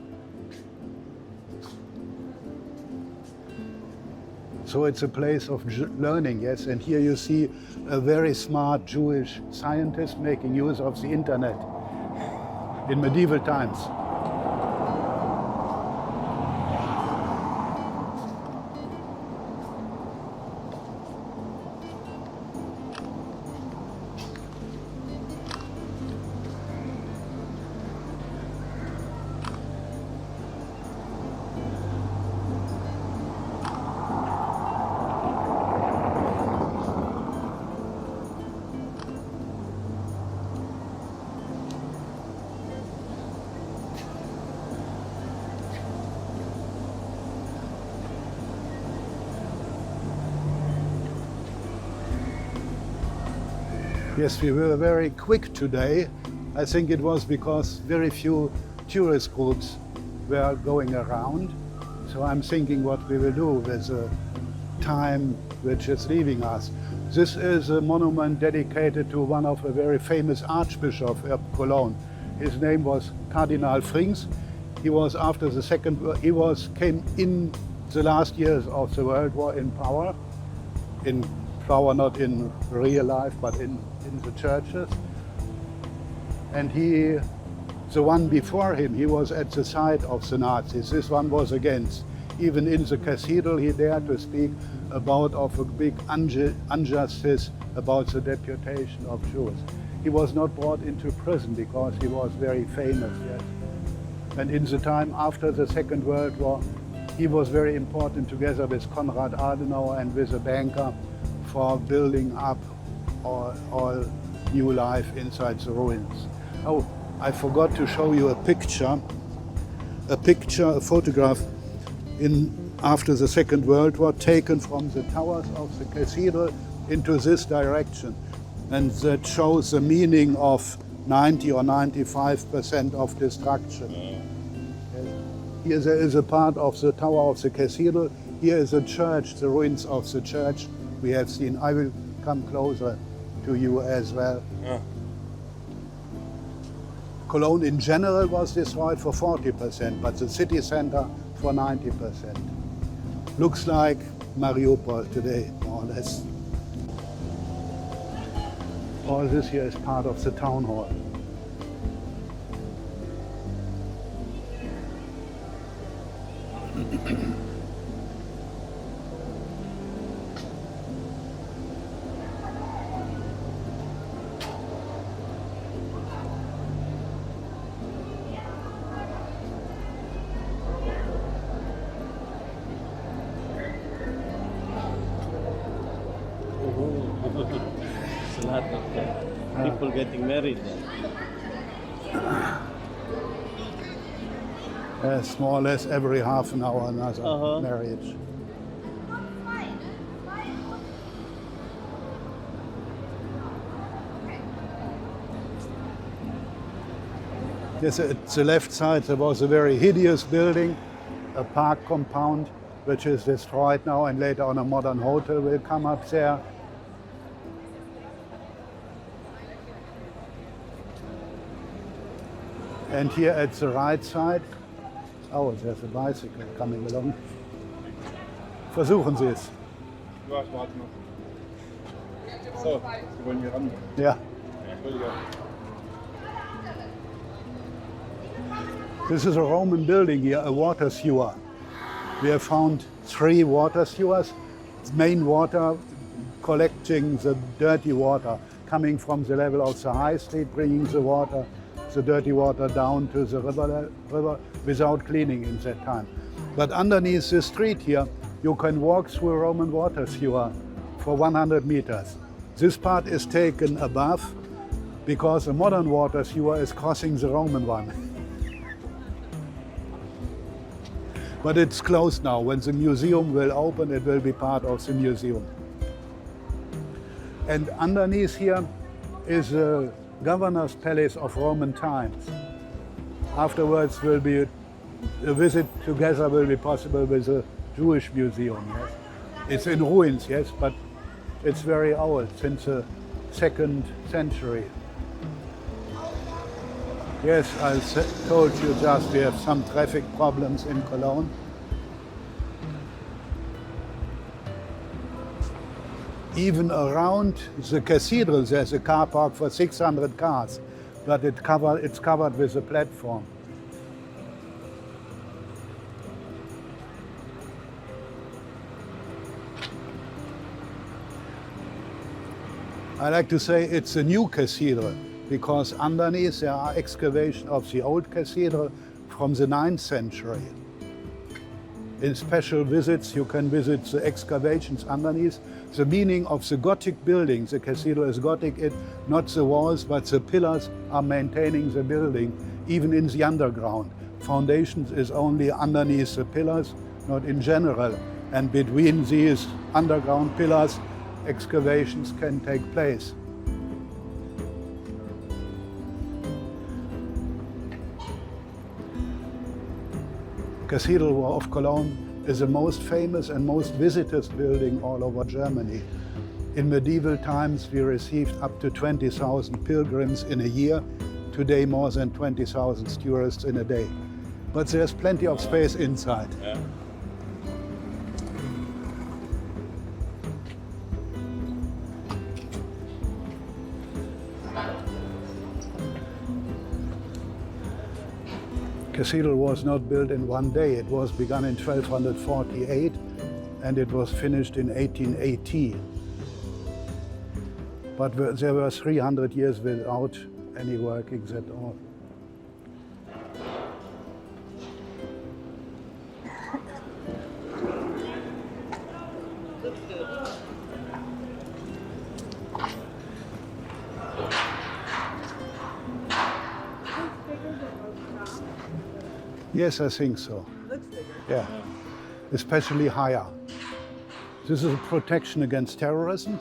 So it's a place of learning, yes, and here you see a very smart Jewish scientist making use of the internet in medieval times. Yes, we were very quick today. I think it was because very few tourist groups were going around. So I'm thinking what we will do with the time which is leaving us. This is a monument dedicated to one of the very famous Archbishop of Cologne. His name was Cardinal Frings. He was after the came in the last years of the World War in power not in real life, but in the churches. And the one before him, he was at the side of the Nazis. This one was against. Even in the cathedral, he dared to speak about a big injustice about the deportation of Jews. He was not brought into prison because he was very famous, yes. And in the time after the Second World War, he was very important together with Konrad Adenauer and with a banker for building up all new life inside the ruins. Oh, I forgot to show you a photograph after the Second World War, taken from the towers of the cathedral into this direction. And that shows the meaning of 90 or 95% of destruction. Here there is a part of the tower of the cathedral. Here is a church, the ruins of the church we have seen. I will come closer to you as well. Yeah. Cologne in general was destroyed for 40%, but the city center for 90%. Looks like Mariupol today, more or less. All this here is part of the town hall. lot of people getting married there. Yes, more or less every half an hour another marriage. Yes, at the left side there was a very hideous building, a park compound, which is destroyed now, and later on a modern hotel will come up there. And here at the right side, oh, there's a bicycle coming along. Versuchen Sie es. Ja, ich warte noch. So, Sie wollen hier ran. Yeah. Entschuldigung. This is a Roman building here, a water sewer. We have found 3 water sewers, main water collecting the dirty water coming from the level of the high street, bringing the dirty water down to the river without cleaning in that time. But underneath the street here, you can walk through a Roman water sewer for 100 meters. This part is taken above because a modern water sewer is crossing the Roman one. But it's closed now. When the museum will open, it will be part of the museum. And underneath here is the governor's palace of Roman times. Afterwards will be a visit together will be possible with the Jewish museum. Yes? It's in ruins, yes, but it's very old, since the 2nd century. Yes, I told you just we have some traffic problems in Cologne. Even around the cathedral there's a car park for 600 cars, but it's covered with a platform. I like to say it's a new cathedral, because underneath there are excavations of the old cathedral from the 9th century. In special visits you can visit the excavations underneath. The meaning of the Gothic building, the cathedral is Gothic, not the walls but the pillars are maintaining the building, even in the underground. Foundations is only underneath the pillars, not in general. And between these underground pillars, excavations can take place. Cathedral of Cologne is the most famous and most visited building all over Germany. In medieval times we received up to 20,000 pilgrims in a year. Today more than 20,000 tourists in a day. But there's plenty of space inside. Ja. Cathedral was not built in one day. It was begun in 1248 and it was finished in 1880. But there were 300 years without any workings at all. Yes, I think so. Looks bigger. Yeah, especially higher. This is a protection against terrorism.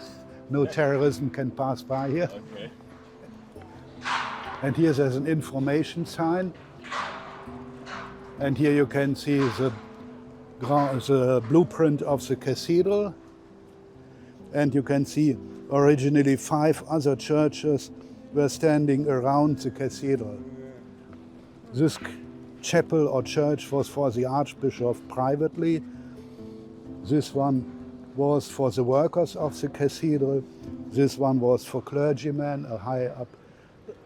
No terrorism can pass by here. Okay. And here there's an information sign. And here you can see the blueprint of the cathedral. And you can see originally 5 other churches were standing around the cathedral. This chapel or church was for the archbishop privately. This one was for the workers of the cathedral. This one was for clergymen, high up.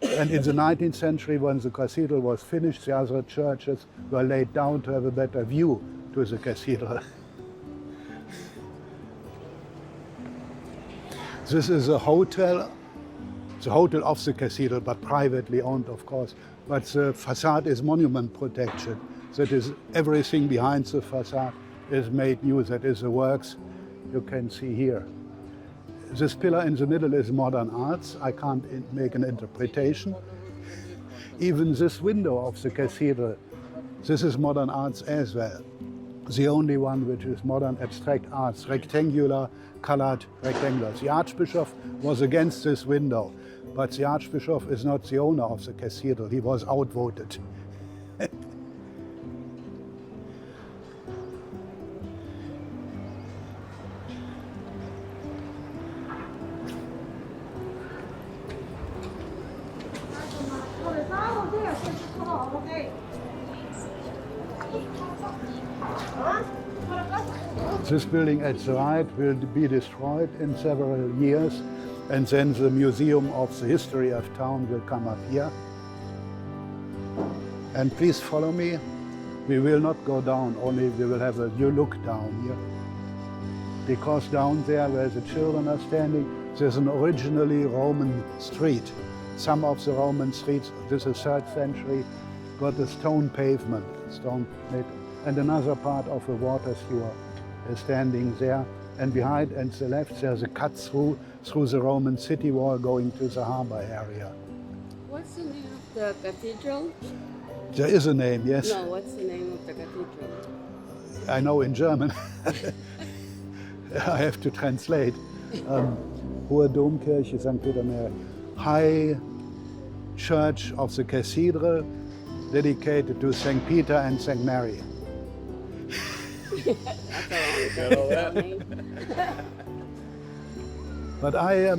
And in the 19th century, when the cathedral was finished, the other churches were laid down to have a better view to the cathedral. This is a hotel, the hotel of the cathedral, but privately owned, of course. But the facade is monument protection. That is, everything behind the facade is made new. That is the works you can see here. This pillar in the middle is modern arts. I can't make an interpretation. Even this window of the cathedral, this is modern arts as well. The only one which is modern abstract arts, rectangular, colored rectangulars. The Archbishop was against this window, but the Archbishop is not the owner of the cathedral. He was outvoted. This building at the right will be destroyed in several years, and then the Museum of the History of Town will come up here. And please follow me. We will not go down, only we will have a new look down here. Because down there where the children are standing, there's an originally Roman street. Some of the Roman streets, this is 3rd century, got a stone pavement, and another part of a water sewer is standing there. And behind and the left, there's a cut through the Roman city wall going to the harbor area. What's the name of the cathedral? There is a name, yes. No, what's the name of the cathedral? I know in German. I have to translate. Hohe Domkirche, St. Peter Mary. High Church of the Cathedral, dedicated to St. Peter and St. Mary. That's a long name. But I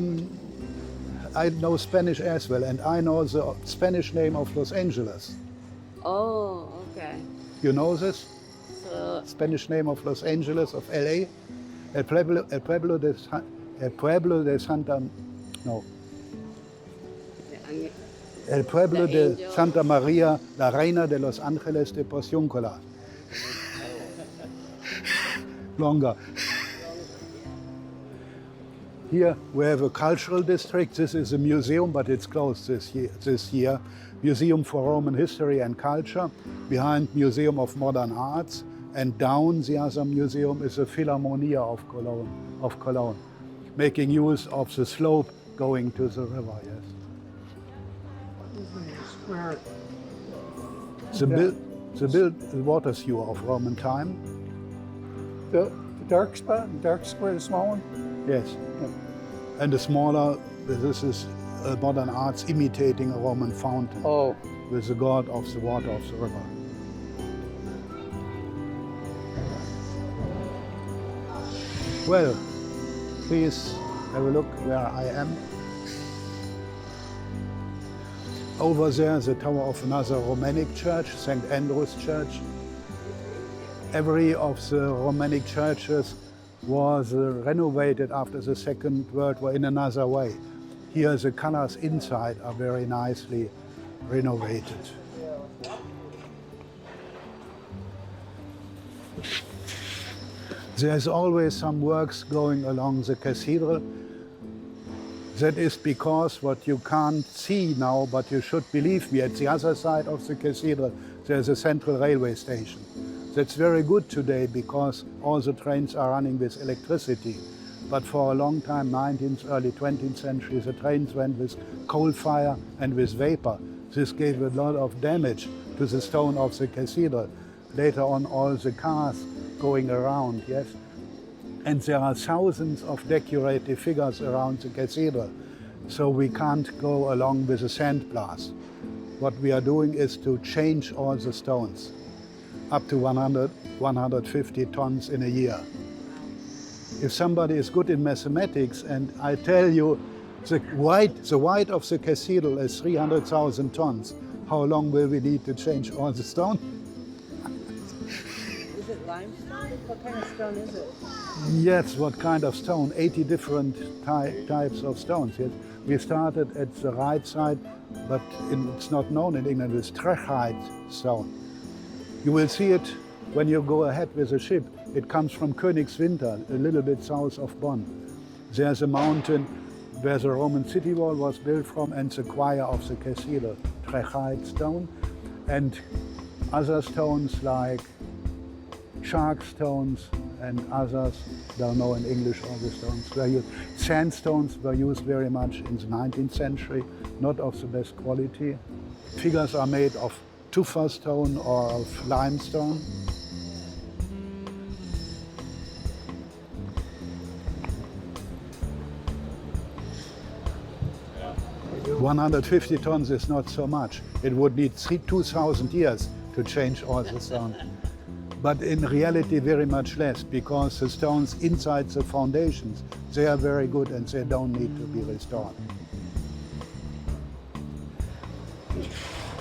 know Spanish as well, and I know the Spanish name of Los Angeles. Oh, okay. You know this? So, Spanish name of Los Angeles, of LA? El Pueblo de Santa... No. El Pueblo The de angel. Santa María, la Reina de los Ángeles de Porciúncula. Longer. Here we have a cultural district. This is a museum, but it's closed this year. Museum for Roman History and Culture. Behind Museum of Modern Arts. And down the other museum is the Philharmonia of Cologne, making use of the slope going to the river, yes. The water sewer of Roman time. The dark spot, the dark square, the small one? Yes. And the smaller, this is modern arts imitating a Roman fountain. Oh. With the god of the water of the river. Well, please have a look where I am. Over there, the tower of another Romanic church, St. Andrew's Church. Every of the Romanic churches was renovated after the Second World War in another way. Here the colors inside are very nicely renovated. There's always some works going along the cathedral. That is because what you can't see now, but you should believe me, at the other side of the cathedral, there's a central railway station. That's very good today because all the trains are running with electricity. But for a long time, 19th, early 20th century, the trains went with coal fire and with vapor. This gave a lot of damage to the stone of the cathedral. Later on, all the cars going around, yes? And there are thousands of decorative figures around the cathedral. So we can't go along with a sandblast. What we are doing is to change all the stones, up to 100, 150 tons in a year. If somebody is good in mathematics, and I tell you, the weight of the cathedral is 300,000 tons, how long will we need to change all the stone? is it limestone? What kind of stone is it? Yes, what kind of stone? 80 different types of stones. Yes. We started at the right side, but it's not known in England, it's trechite stone. You will see it when you go ahead with a ship. It comes from Königswinter, a little bit south of Bonn. There's a mountain where the Roman city wall was built from and the choir of the cathedral, trechite stone. And other stones like shark stones and others, don't know in English all the stones were used. Sandstones were used very much in the 19th century, not of the best quality. Figures are made of tufa stone or of limestone. Yeah. 150 tons is not so much. It would need 2,000 years to change all the stones. But in reality, very much less, because the stones inside the foundations, they are very good and they don't need to be restored.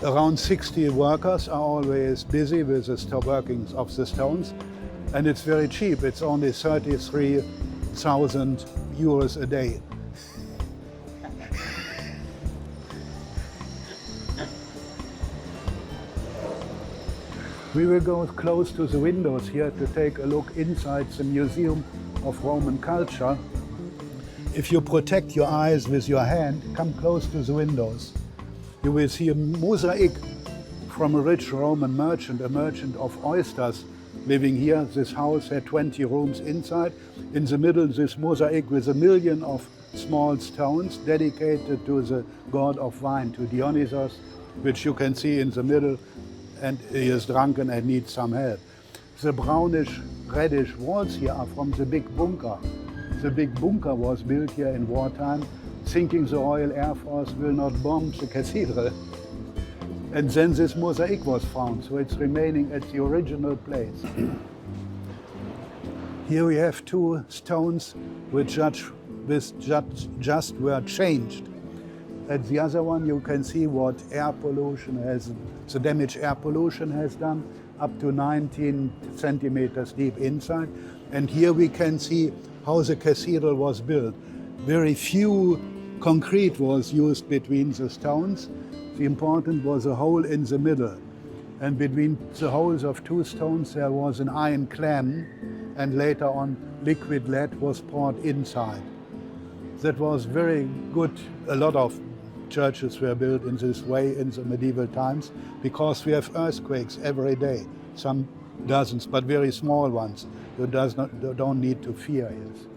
Around 60 workers are always busy with the workings of the stones, and it's very cheap. It's only 33,000 euros a day. We will go close to the windows here to take a look inside the Museum of Roman Culture. If you protect your eyes with your hand, come close to the windows. You will see a mosaic from a rich Roman merchant, a merchant of oysters living here. This house had 20 rooms inside. In the middle, this mosaic with 1 million of small stones dedicated to the god of wine, to Dionysus, which you can see in the middle, and he is drunken and needs some help. The brownish, reddish walls here are from the big bunker. The big bunker was built here in wartime, thinking the Royal Air Force will not bomb the cathedral. And then this mosaic was found, so it's remaining at the original place. Here we have 2 stones which just were changed. At the other one you can see what air pollution has, the damage air pollution has done, up to 19 centimeters deep inside. And here we can see how the cathedral was built. Very few concrete was used between the stones. The important was a hole in the middle. And between the holes of 2 stones there was an iron clamp, and later on liquid lead was poured inside. That was very good. A lot of churches were built in this way in the medieval times, because we have earthquakes every day, some dozens, but very small ones. You don't need to fear it.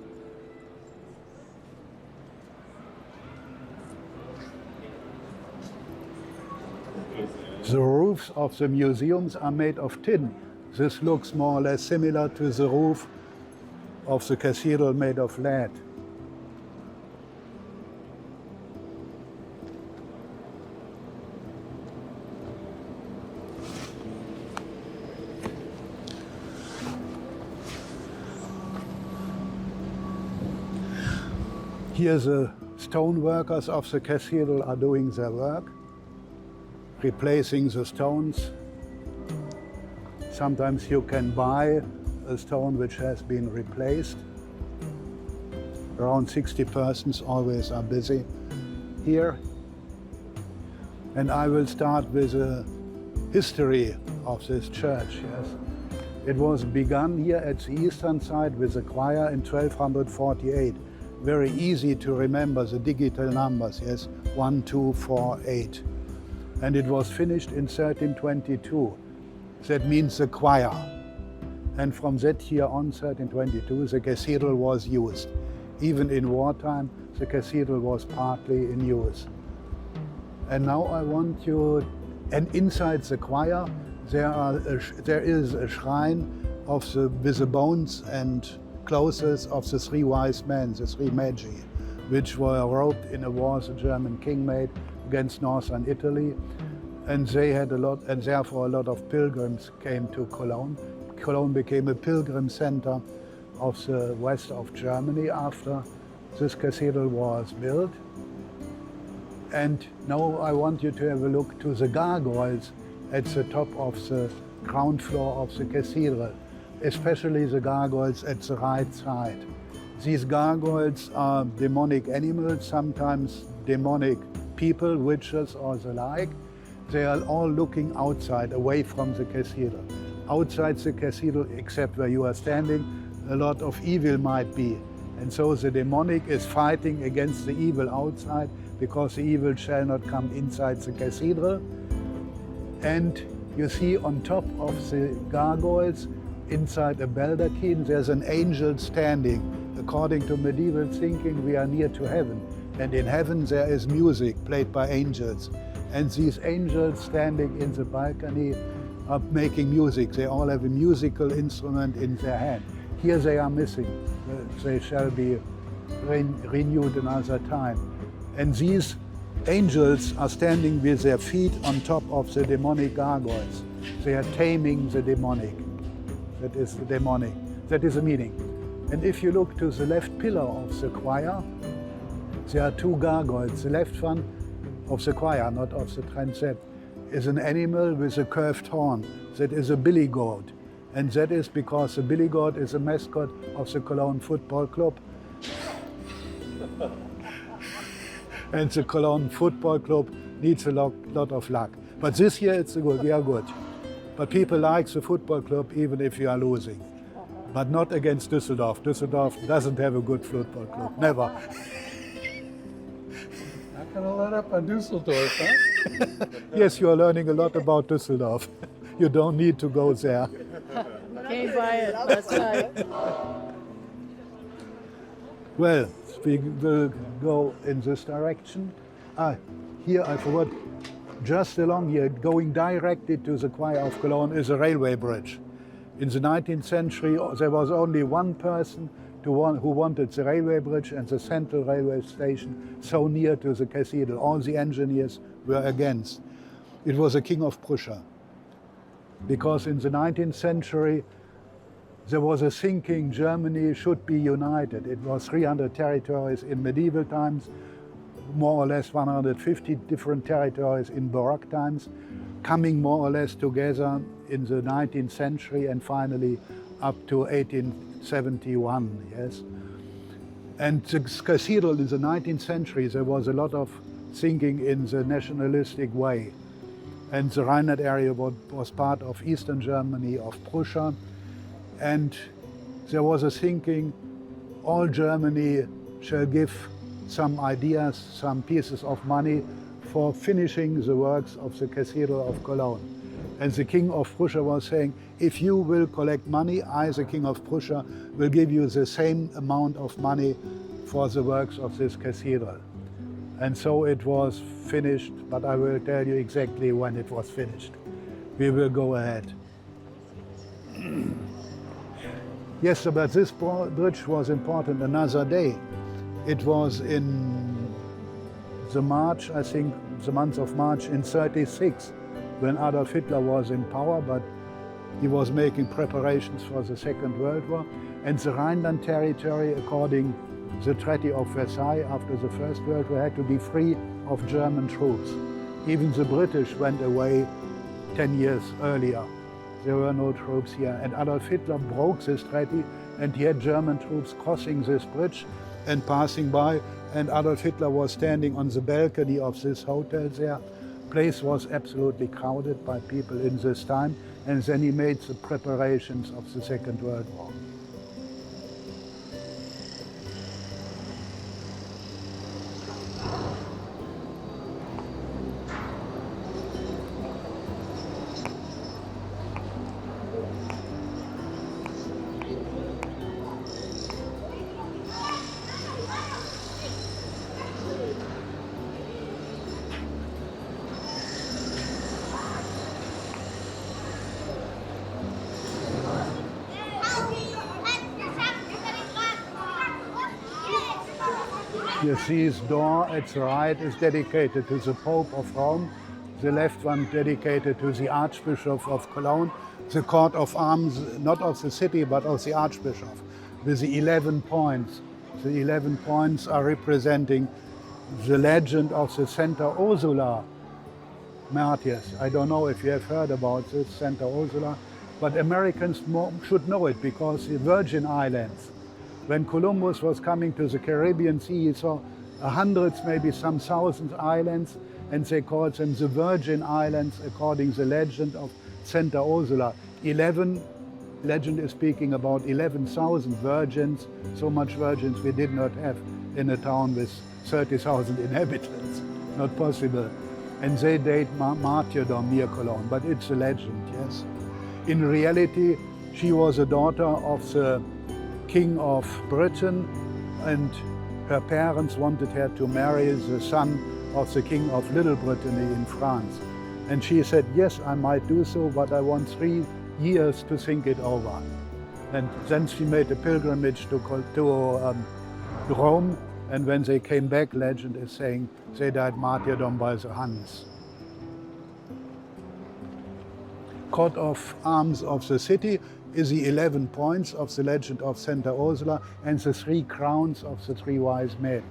The roofs of the museums are made of tin. This looks more or less similar to the roof of the cathedral made of lead. Here the stone workers of the cathedral are doing their work, replacing the stones. Sometimes you can buy a stone which has been replaced. Around 60 persons always are busy here. And I will start with a history of this church. Yes. It was begun here at the eastern side with a choir in 1248. Very easy to remember the digital numbers, yes, 1, 2, 4, 8. And it was finished in 1322. That means the choir. And from that year on, 1322, the cathedral was used. Even in wartime, the cathedral was partly in use. And now I want you, and inside the choir, there is a shrine with the bones and clothes of the 3 wise men, the 3 magi, which were robed in a war the German king made against northern Italy. And they had a lot, and therefore a lot of pilgrims came to Cologne. Cologne became a pilgrim center of the west of Germany after this cathedral was built. And now I want you to have a look to the gargoyles at the top of the ground floor of the cathedral, especially the gargoyles at the right side. These gargoyles are demonic animals, sometimes demonic people, witches or the like. They are all looking outside, away from the cathedral. Outside the cathedral, except where you are standing, a lot of evil might be. And so the demonic is fighting against the evil outside, because the evil shall not come inside the cathedral. And you see on top of the gargoyles, inside a baldachin, there's an angel standing. According to medieval thinking, we are near to heaven. And in heaven there is music played by angels. And these angels standing in the balcony are making music. They all have a musical instrument in their hand. Here they are missing. They shall be renewed another time. And these angels are standing with their feet on top of the demonic gargoyles. They are taming the demonic. That is the demonic. That is the meaning. And if you look to the left pillar of the choir, there are two gargoyles. The left one of the choir, not of the transept, is an animal with a curved horn. That is a billy goat. And that is because the billy goat is a mascot of the Cologne Football Club. And the Cologne Football Club needs a lot of luck. But this year it's good, we are good. But people like the football club even if you are losing. But not against Düsseldorf. Düsseldorf doesn't have a good football club, never. Not gonna let up on Dusseldorf, huh? Yes, you are learning a lot about Düsseldorf. You don't need to go there. Can't buy it, that's right. Well, we will go in this direction. Here I forgot, just along here, going directly to the choir of Cologne is a railway bridge. In the 19th century, there was only one person who wanted the railway bridge and the central railway station so near to the cathedral. All the engineers were against. It was the King of Prussia. Because in the 19th century, there was a thinking Germany should be united. It was 300 territories in medieval times, more or less 150 different territories in Baroque times, coming more or less together in the 19th century and finally up to 1871, yes. And the cathedral in the 19th century, there was a lot of thinking in the nationalistic way. And the Rhine area was part of Eastern Germany, of Prussia. And there was a thinking, all Germany shall give some ideas, some pieces of money for finishing the works of the Cathedral of Cologne. And the King of Prussia was saying, if you will collect money, I, the King of Prussia, will give you the same amount of money for the works of this cathedral. And so it was finished, but I will tell you exactly when it was finished. We will go ahead. Yes, but this bridge was important another day. It was in the March, I think, the month of March in '36, when Adolf Hitler was in power, but he was making preparations for the Second World War. And the Rhineland territory, according to the Treaty of Versailles after the First World War, had to be free of German troops. Even the British went away 10 years earlier. There were no troops here. And Adolf Hitler broke this treaty, and he had German troops crossing this bridge and passing by. And Adolf Hitler was standing on the balcony of this hotel there. The place was absolutely crowded by people in this time. And then he made the preparations of the Second World War. You see his door at the right is dedicated to the Pope of Rome, the left one dedicated to the Archbishop of Cologne, the coat of arms, not of the city, but of the Archbishop, with the 11 points. The 11 points are representing the legend of the Santa Ursula martyrs. I don't know if you have heard about this, Santa Ursula, but Americans should know it because the Virgin Islands, when Columbus was coming to the Caribbean Sea, he saw hundreds, maybe some thousands islands, and they called them the Virgin Islands according to the legend of Santa Ursula. 11, legend is speaking about 11,000 virgins, so much virgins we did not have in a town with 30,000 inhabitants, not possible. And they date martyrdom near Cologne, but it's a legend, yes. In reality, She was a daughter of the King of Britain, and her parents wanted her to marry the son of the King of Little Brittany in France. And she said, yes, I might do so, but I want 3 years to think it over. And then she made a pilgrimage to Rome, and when they came back, legend is saying, they died martyrdom by the Huns. Coat of arms of the city is the 11 points of the legend of Santa Ursula and the 3 crowns of the 3 wise men.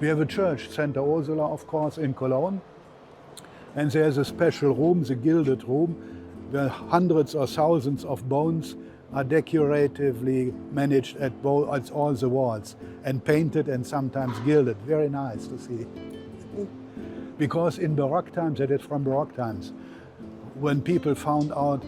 We have a church, Santa Ursula, of course, in Cologne. And there's a special room, the gilded room, where hundreds or thousands of bones are decoratively managed at all the walls and painted and sometimes gilded. Very nice to see. Because in Baroque times, that is from Baroque times, when people found out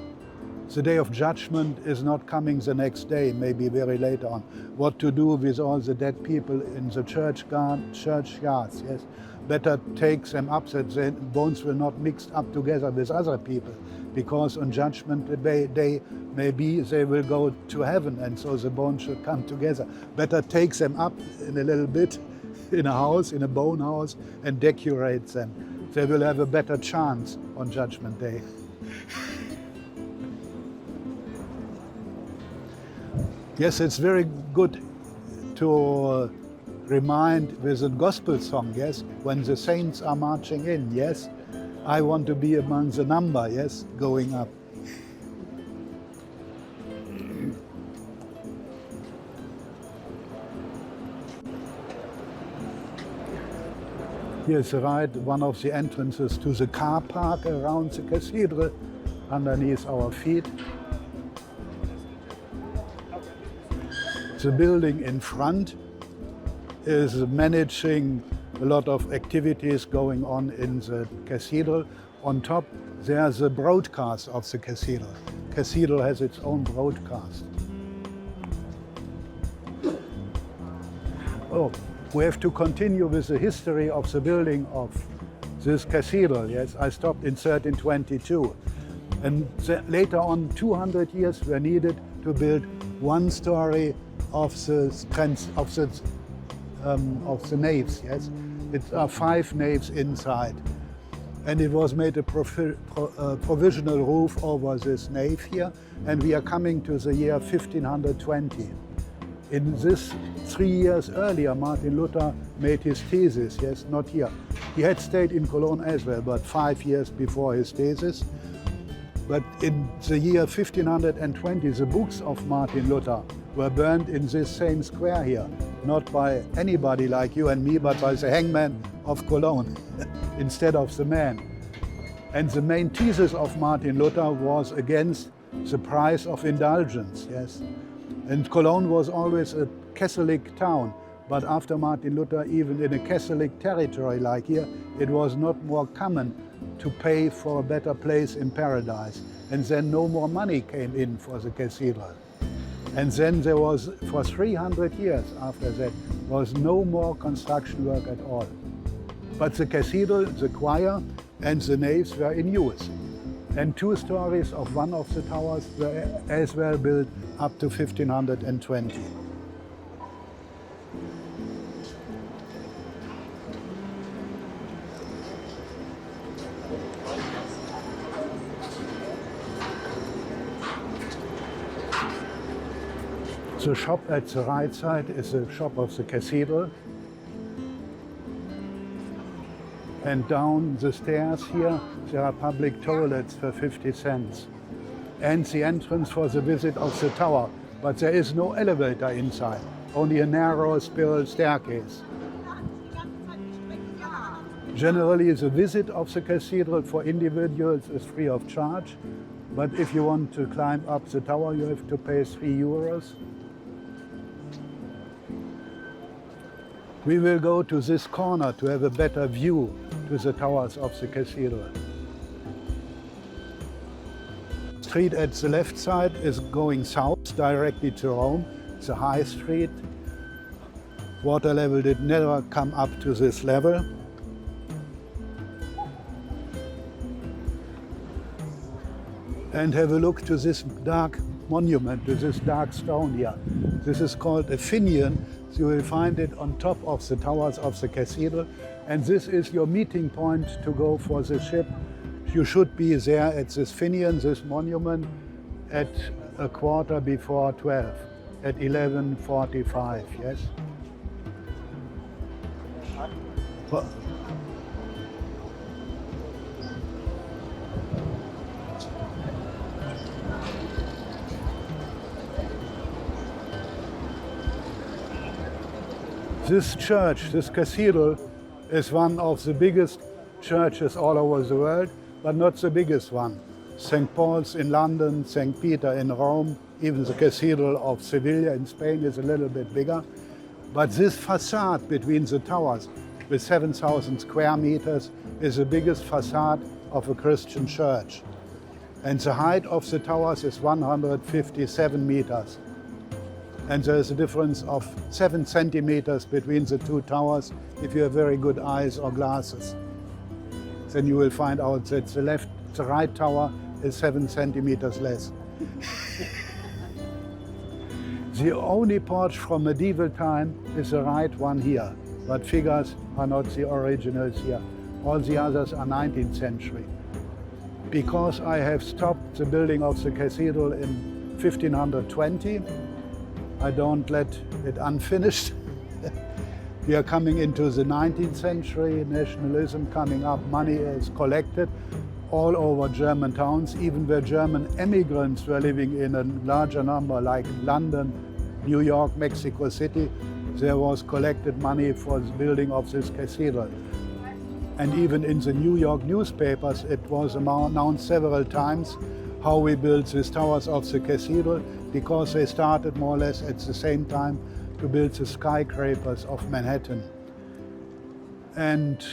the day of judgment is not coming the next day, maybe very late on, what to do with all the dead people in the churchyards, yes? Better take them up that the bones will not mix up together with other people, because on judgment day, maybe they will go to heaven, and so the bones should come together. Better take them up in a little bit, in a house, in a bone house, and decorate them. They will have a better chance on judgment day. Yes, it's very good to remind with a gospel song, yes, when the saints are marching in, yes. I want to be among the number, yes, going up. Here's right, one of the entrances to the car park around the cathedral, underneath our feet. The building in front is managing a lot of activities going on in the cathedral. On top, there's a broadcast of the cathedral. Cathedral has its own broadcast. Oh, we have to continue with the history of the building of this cathedral. Yes, I stopped in 1322. And later on, 200 years were needed to build 1 story of the naves. Yes, it are 5 naves inside, and it was made a provisional roof over this nave here. And we are coming to the year 1520. In this 3 years earlier, Martin Luther made his thesis. Yes, not here. He had stayed in Cologne as well, but 5 years before his thesis. But in the year 1520, the books of Martin Luther were burned in this same square here, not by anybody like you and me, but by the hangman of Cologne instead of the man. And the main thesis of Martin Luther was against the price of indulgence, yes. And Cologne was always a Catholic town, but after Martin Luther, even in a Catholic territory like here, it was not more common to pay for a better place in paradise. And then no more money came in for the cathedral. And then there was, for 300 years after that, was no more construction work at all. But the cathedral, the choir, and the naves were in use. And 2 stories of one of the towers were as well built up to 1520. The shop at the right side is the shop of the cathedral. And down the stairs here, there are public toilets for 50 cents. And the entrance for the visit of the tower. But there is no elevator inside, only a narrow spiral staircase. Generally, the visit of the cathedral for individuals is free of charge. But if you want to climb up the tower, you have to pay €3. We will go to this corner to have a better view to the towers of the cathedral. The street at the left side is going south directly to Rome. It's a high street. Water level did never come up to this level. and have a look to this dark monument, to this dark stone here. This is called a finian. You will find it on top of the towers of the cathedral, and this is your meeting point to go for the ship. You should be there at this finian, this monument, at 12:15, at 11:45, yes? Well, this church, this cathedral, is one of the biggest churches all over the world, but not the biggest one. St. Paul's in London, St. Peter in Rome, even the Cathedral of Seville in Spain is a little bit bigger. But this facade between the towers with 7,000 square meters is the biggest facade of a Christian church. And the height of the towers is 157 meters. And there is a difference of 7 centimeters between the two towers if you have very good eyes or glasses. Then you will find out that the right tower is 7 centimeters less. The only porch from medieval time is the right one here, but figures are not the originals here. All the others are 19th century. Because I have stopped the building of the cathedral in 1520, I don't let it unfinished. We are coming into the 19th century, nationalism coming up, money is collected all over German towns, even where German emigrants were living in a larger number, like London, New York, Mexico City. There was collected money for the building of this cathedral. And even in the New York newspapers, it was announced several times how we built these towers of the cathedral, because they started more or less at the same time to build the skyscrapers of Manhattan. And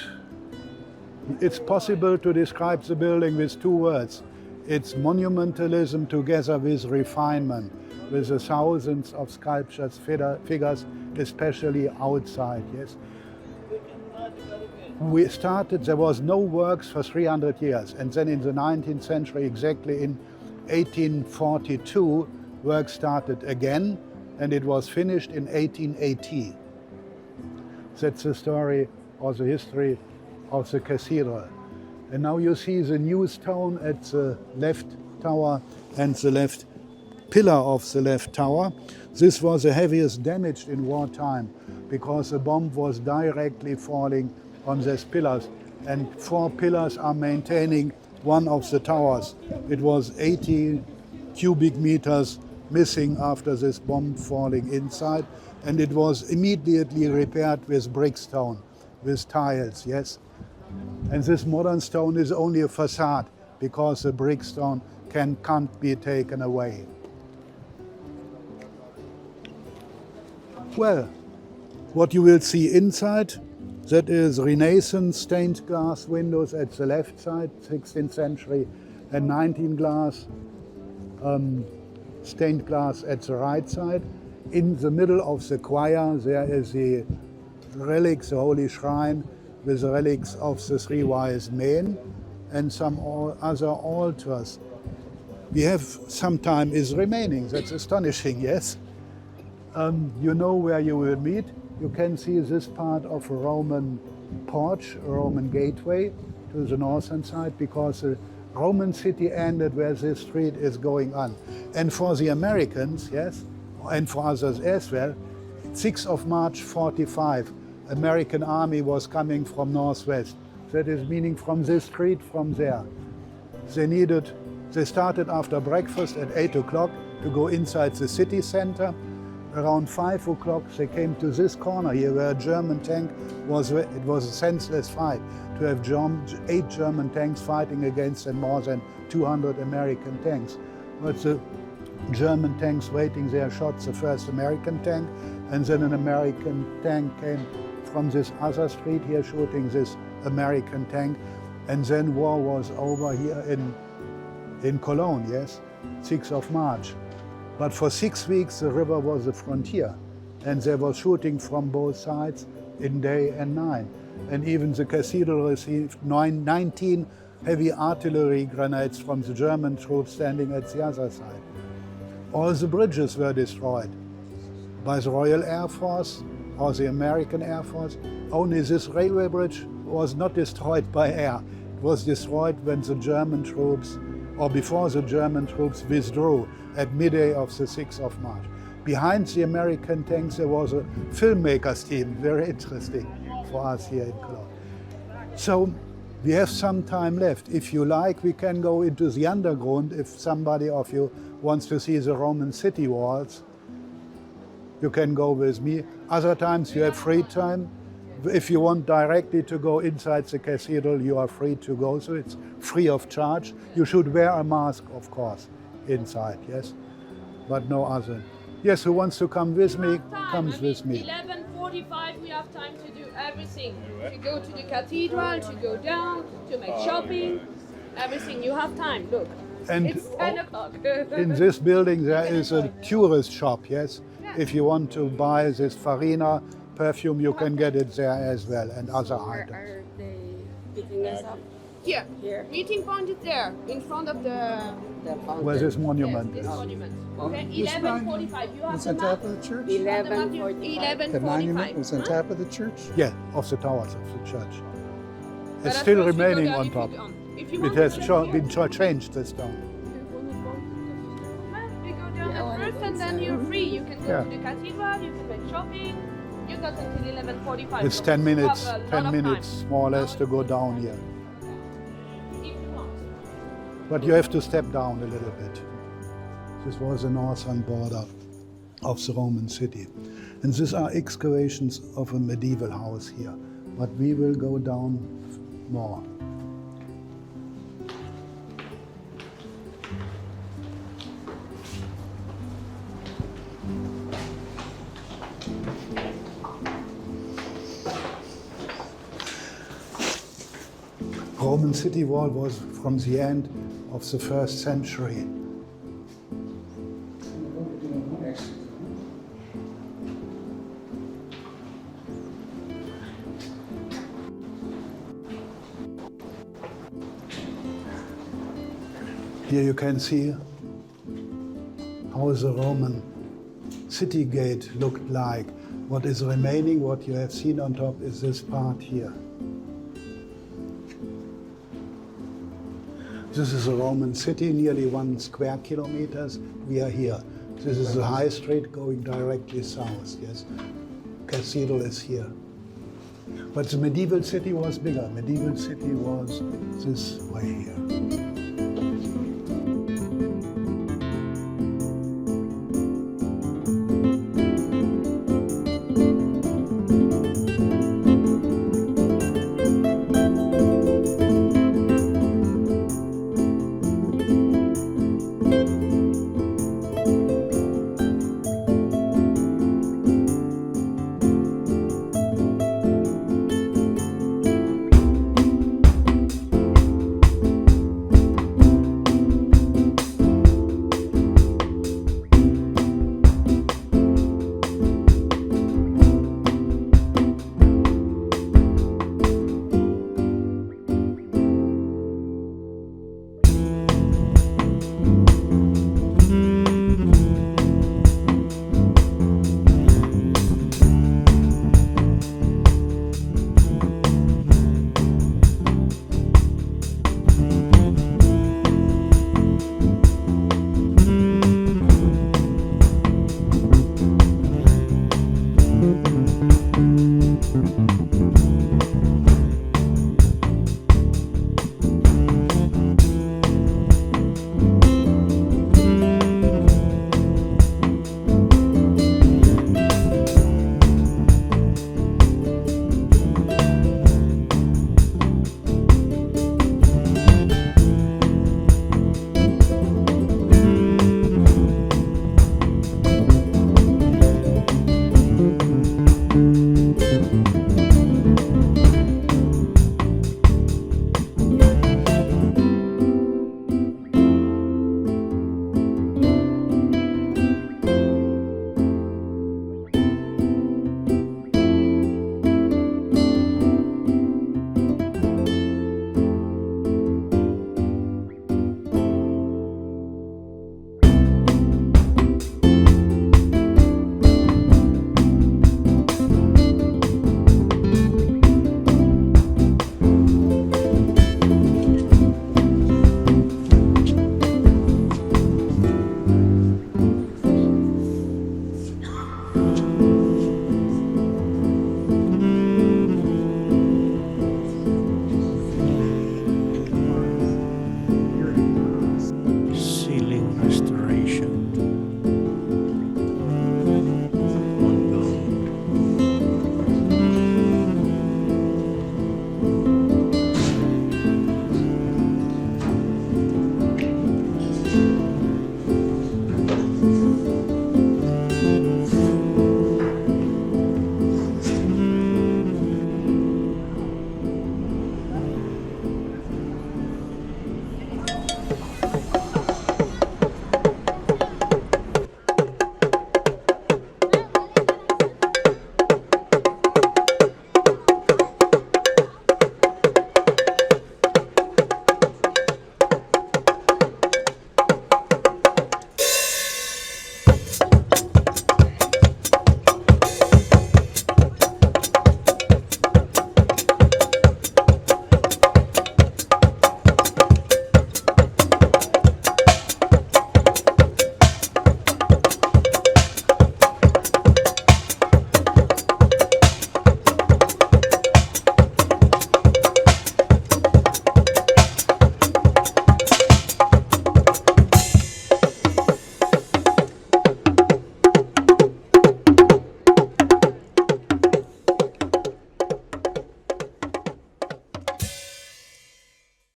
it's possible to describe the building with two words. It's monumentalism together with refinement, with the thousands of sculptures, figures, especially outside, yes. We started, there was no works for 300 years, and then in the 19th century, exactly in 1842, work started again, and it was finished in 1880. That's the story or the history of the cathedral. And now you see the new stone at the left tower and the left pillar of the left tower. This was the heaviest damaged in wartime because the bomb was directly falling on these pillars, and 4 pillars are maintaining one of the towers. It was 80 cubic meters missing after this bomb falling inside, and it was immediately repaired with brick stone, with tiles, yes. And this modern stone is only a facade because the brick stone can't be taken away. Well, what you will see inside, that is Renaissance stained glass windows at the left side, 16th century, and 19th glass stained glass at the right side. In the middle of the choir, there is the relics, the holy shrine, with the relics of the 3 wise men and some other altars. We have some time is remaining. That's astonishing, yes? You know where you will meet. You can see this part of a Roman porch, a Roman gateway to the northern side, because the Roman city ended where this street is going on. And for the Americans, yes, and for others as well, 6th of March 45, American army was coming from northwest. That is meaning from this street, from there. They started after breakfast at 8 o'clock to go inside the city center. Around 5 o'clock, they came to this corner here where a German tank was. It was a senseless fight to have 8 German tanks fighting against more than 200 American tanks. But the German tanks waiting there shot the first American tank, and then an American tank came from this other street here shooting this American tank, and then war was over here in Cologne, yes, 6th of March. But for 6 weeks the river was the frontier, and they were shooting from both sides in day and night. And even the cathedral received 19 heavy artillery grenades from the German troops standing at the other side. All the bridges were destroyed by the Royal Air Force or the American Air Force. Only this railway bridge was not destroyed by air. It was destroyed when the German troops, or before the German troops withdrew at midday of the 6th of March. Behind the American tanks there was a filmmakers team, very interesting for us here in Cologne. So we have some time left. If you like, we can go into the underground if somebody of you wants to see the Roman city walls. You can go with me. Other times you have free time. If you want directly to go inside the cathedral, you are free to go, so it's free of charge. You should wear a mask, of course, inside, yes, but no other. Yes, who wants to come with me, comes with me. 11:45 we have time to do everything. To go to the cathedral, to go down, to make shopping, everything. You have time, look. And It's 10 o'clock. in this building there is a tourist shop, yes? If you want to buy this Farina perfume, you can get it there as well, and other items. Are they picking us up Here. here? Meeting point is there, in front of the The fountain. Where this monument this is. monument. Okay, This 11:45. You have was the on map. top of the church? 11:45. The monument 11:45. was on top of the church? Yeah, of the towers of the church. But It's at still first we go remaining down on if you top. want. If you It want has to go here. been changed this time. We go down Yeah, I wanna at first go and then inside. you're free. You can go Yeah. to the cathedral, you can make shopping. You got until 11:45. It's so 10 you minutes, have a lot 10 of minutes time. more or less to go down here. If you want. But you have to step down a little bit. This was the northern border of the Roman city. And these are excavations of a medieval house here. But we will go down more. Roman city wall was from the end of the 1st century. Here you can see how the Roman city gate looked like. What is remaining, what you have seen on top, is this part here. This is a Roman city, nearly 1 square kilometers. We are here. This is the high street going directly south, yes. Cathedral is here. But the medieval city was bigger. Medieval city was this way here.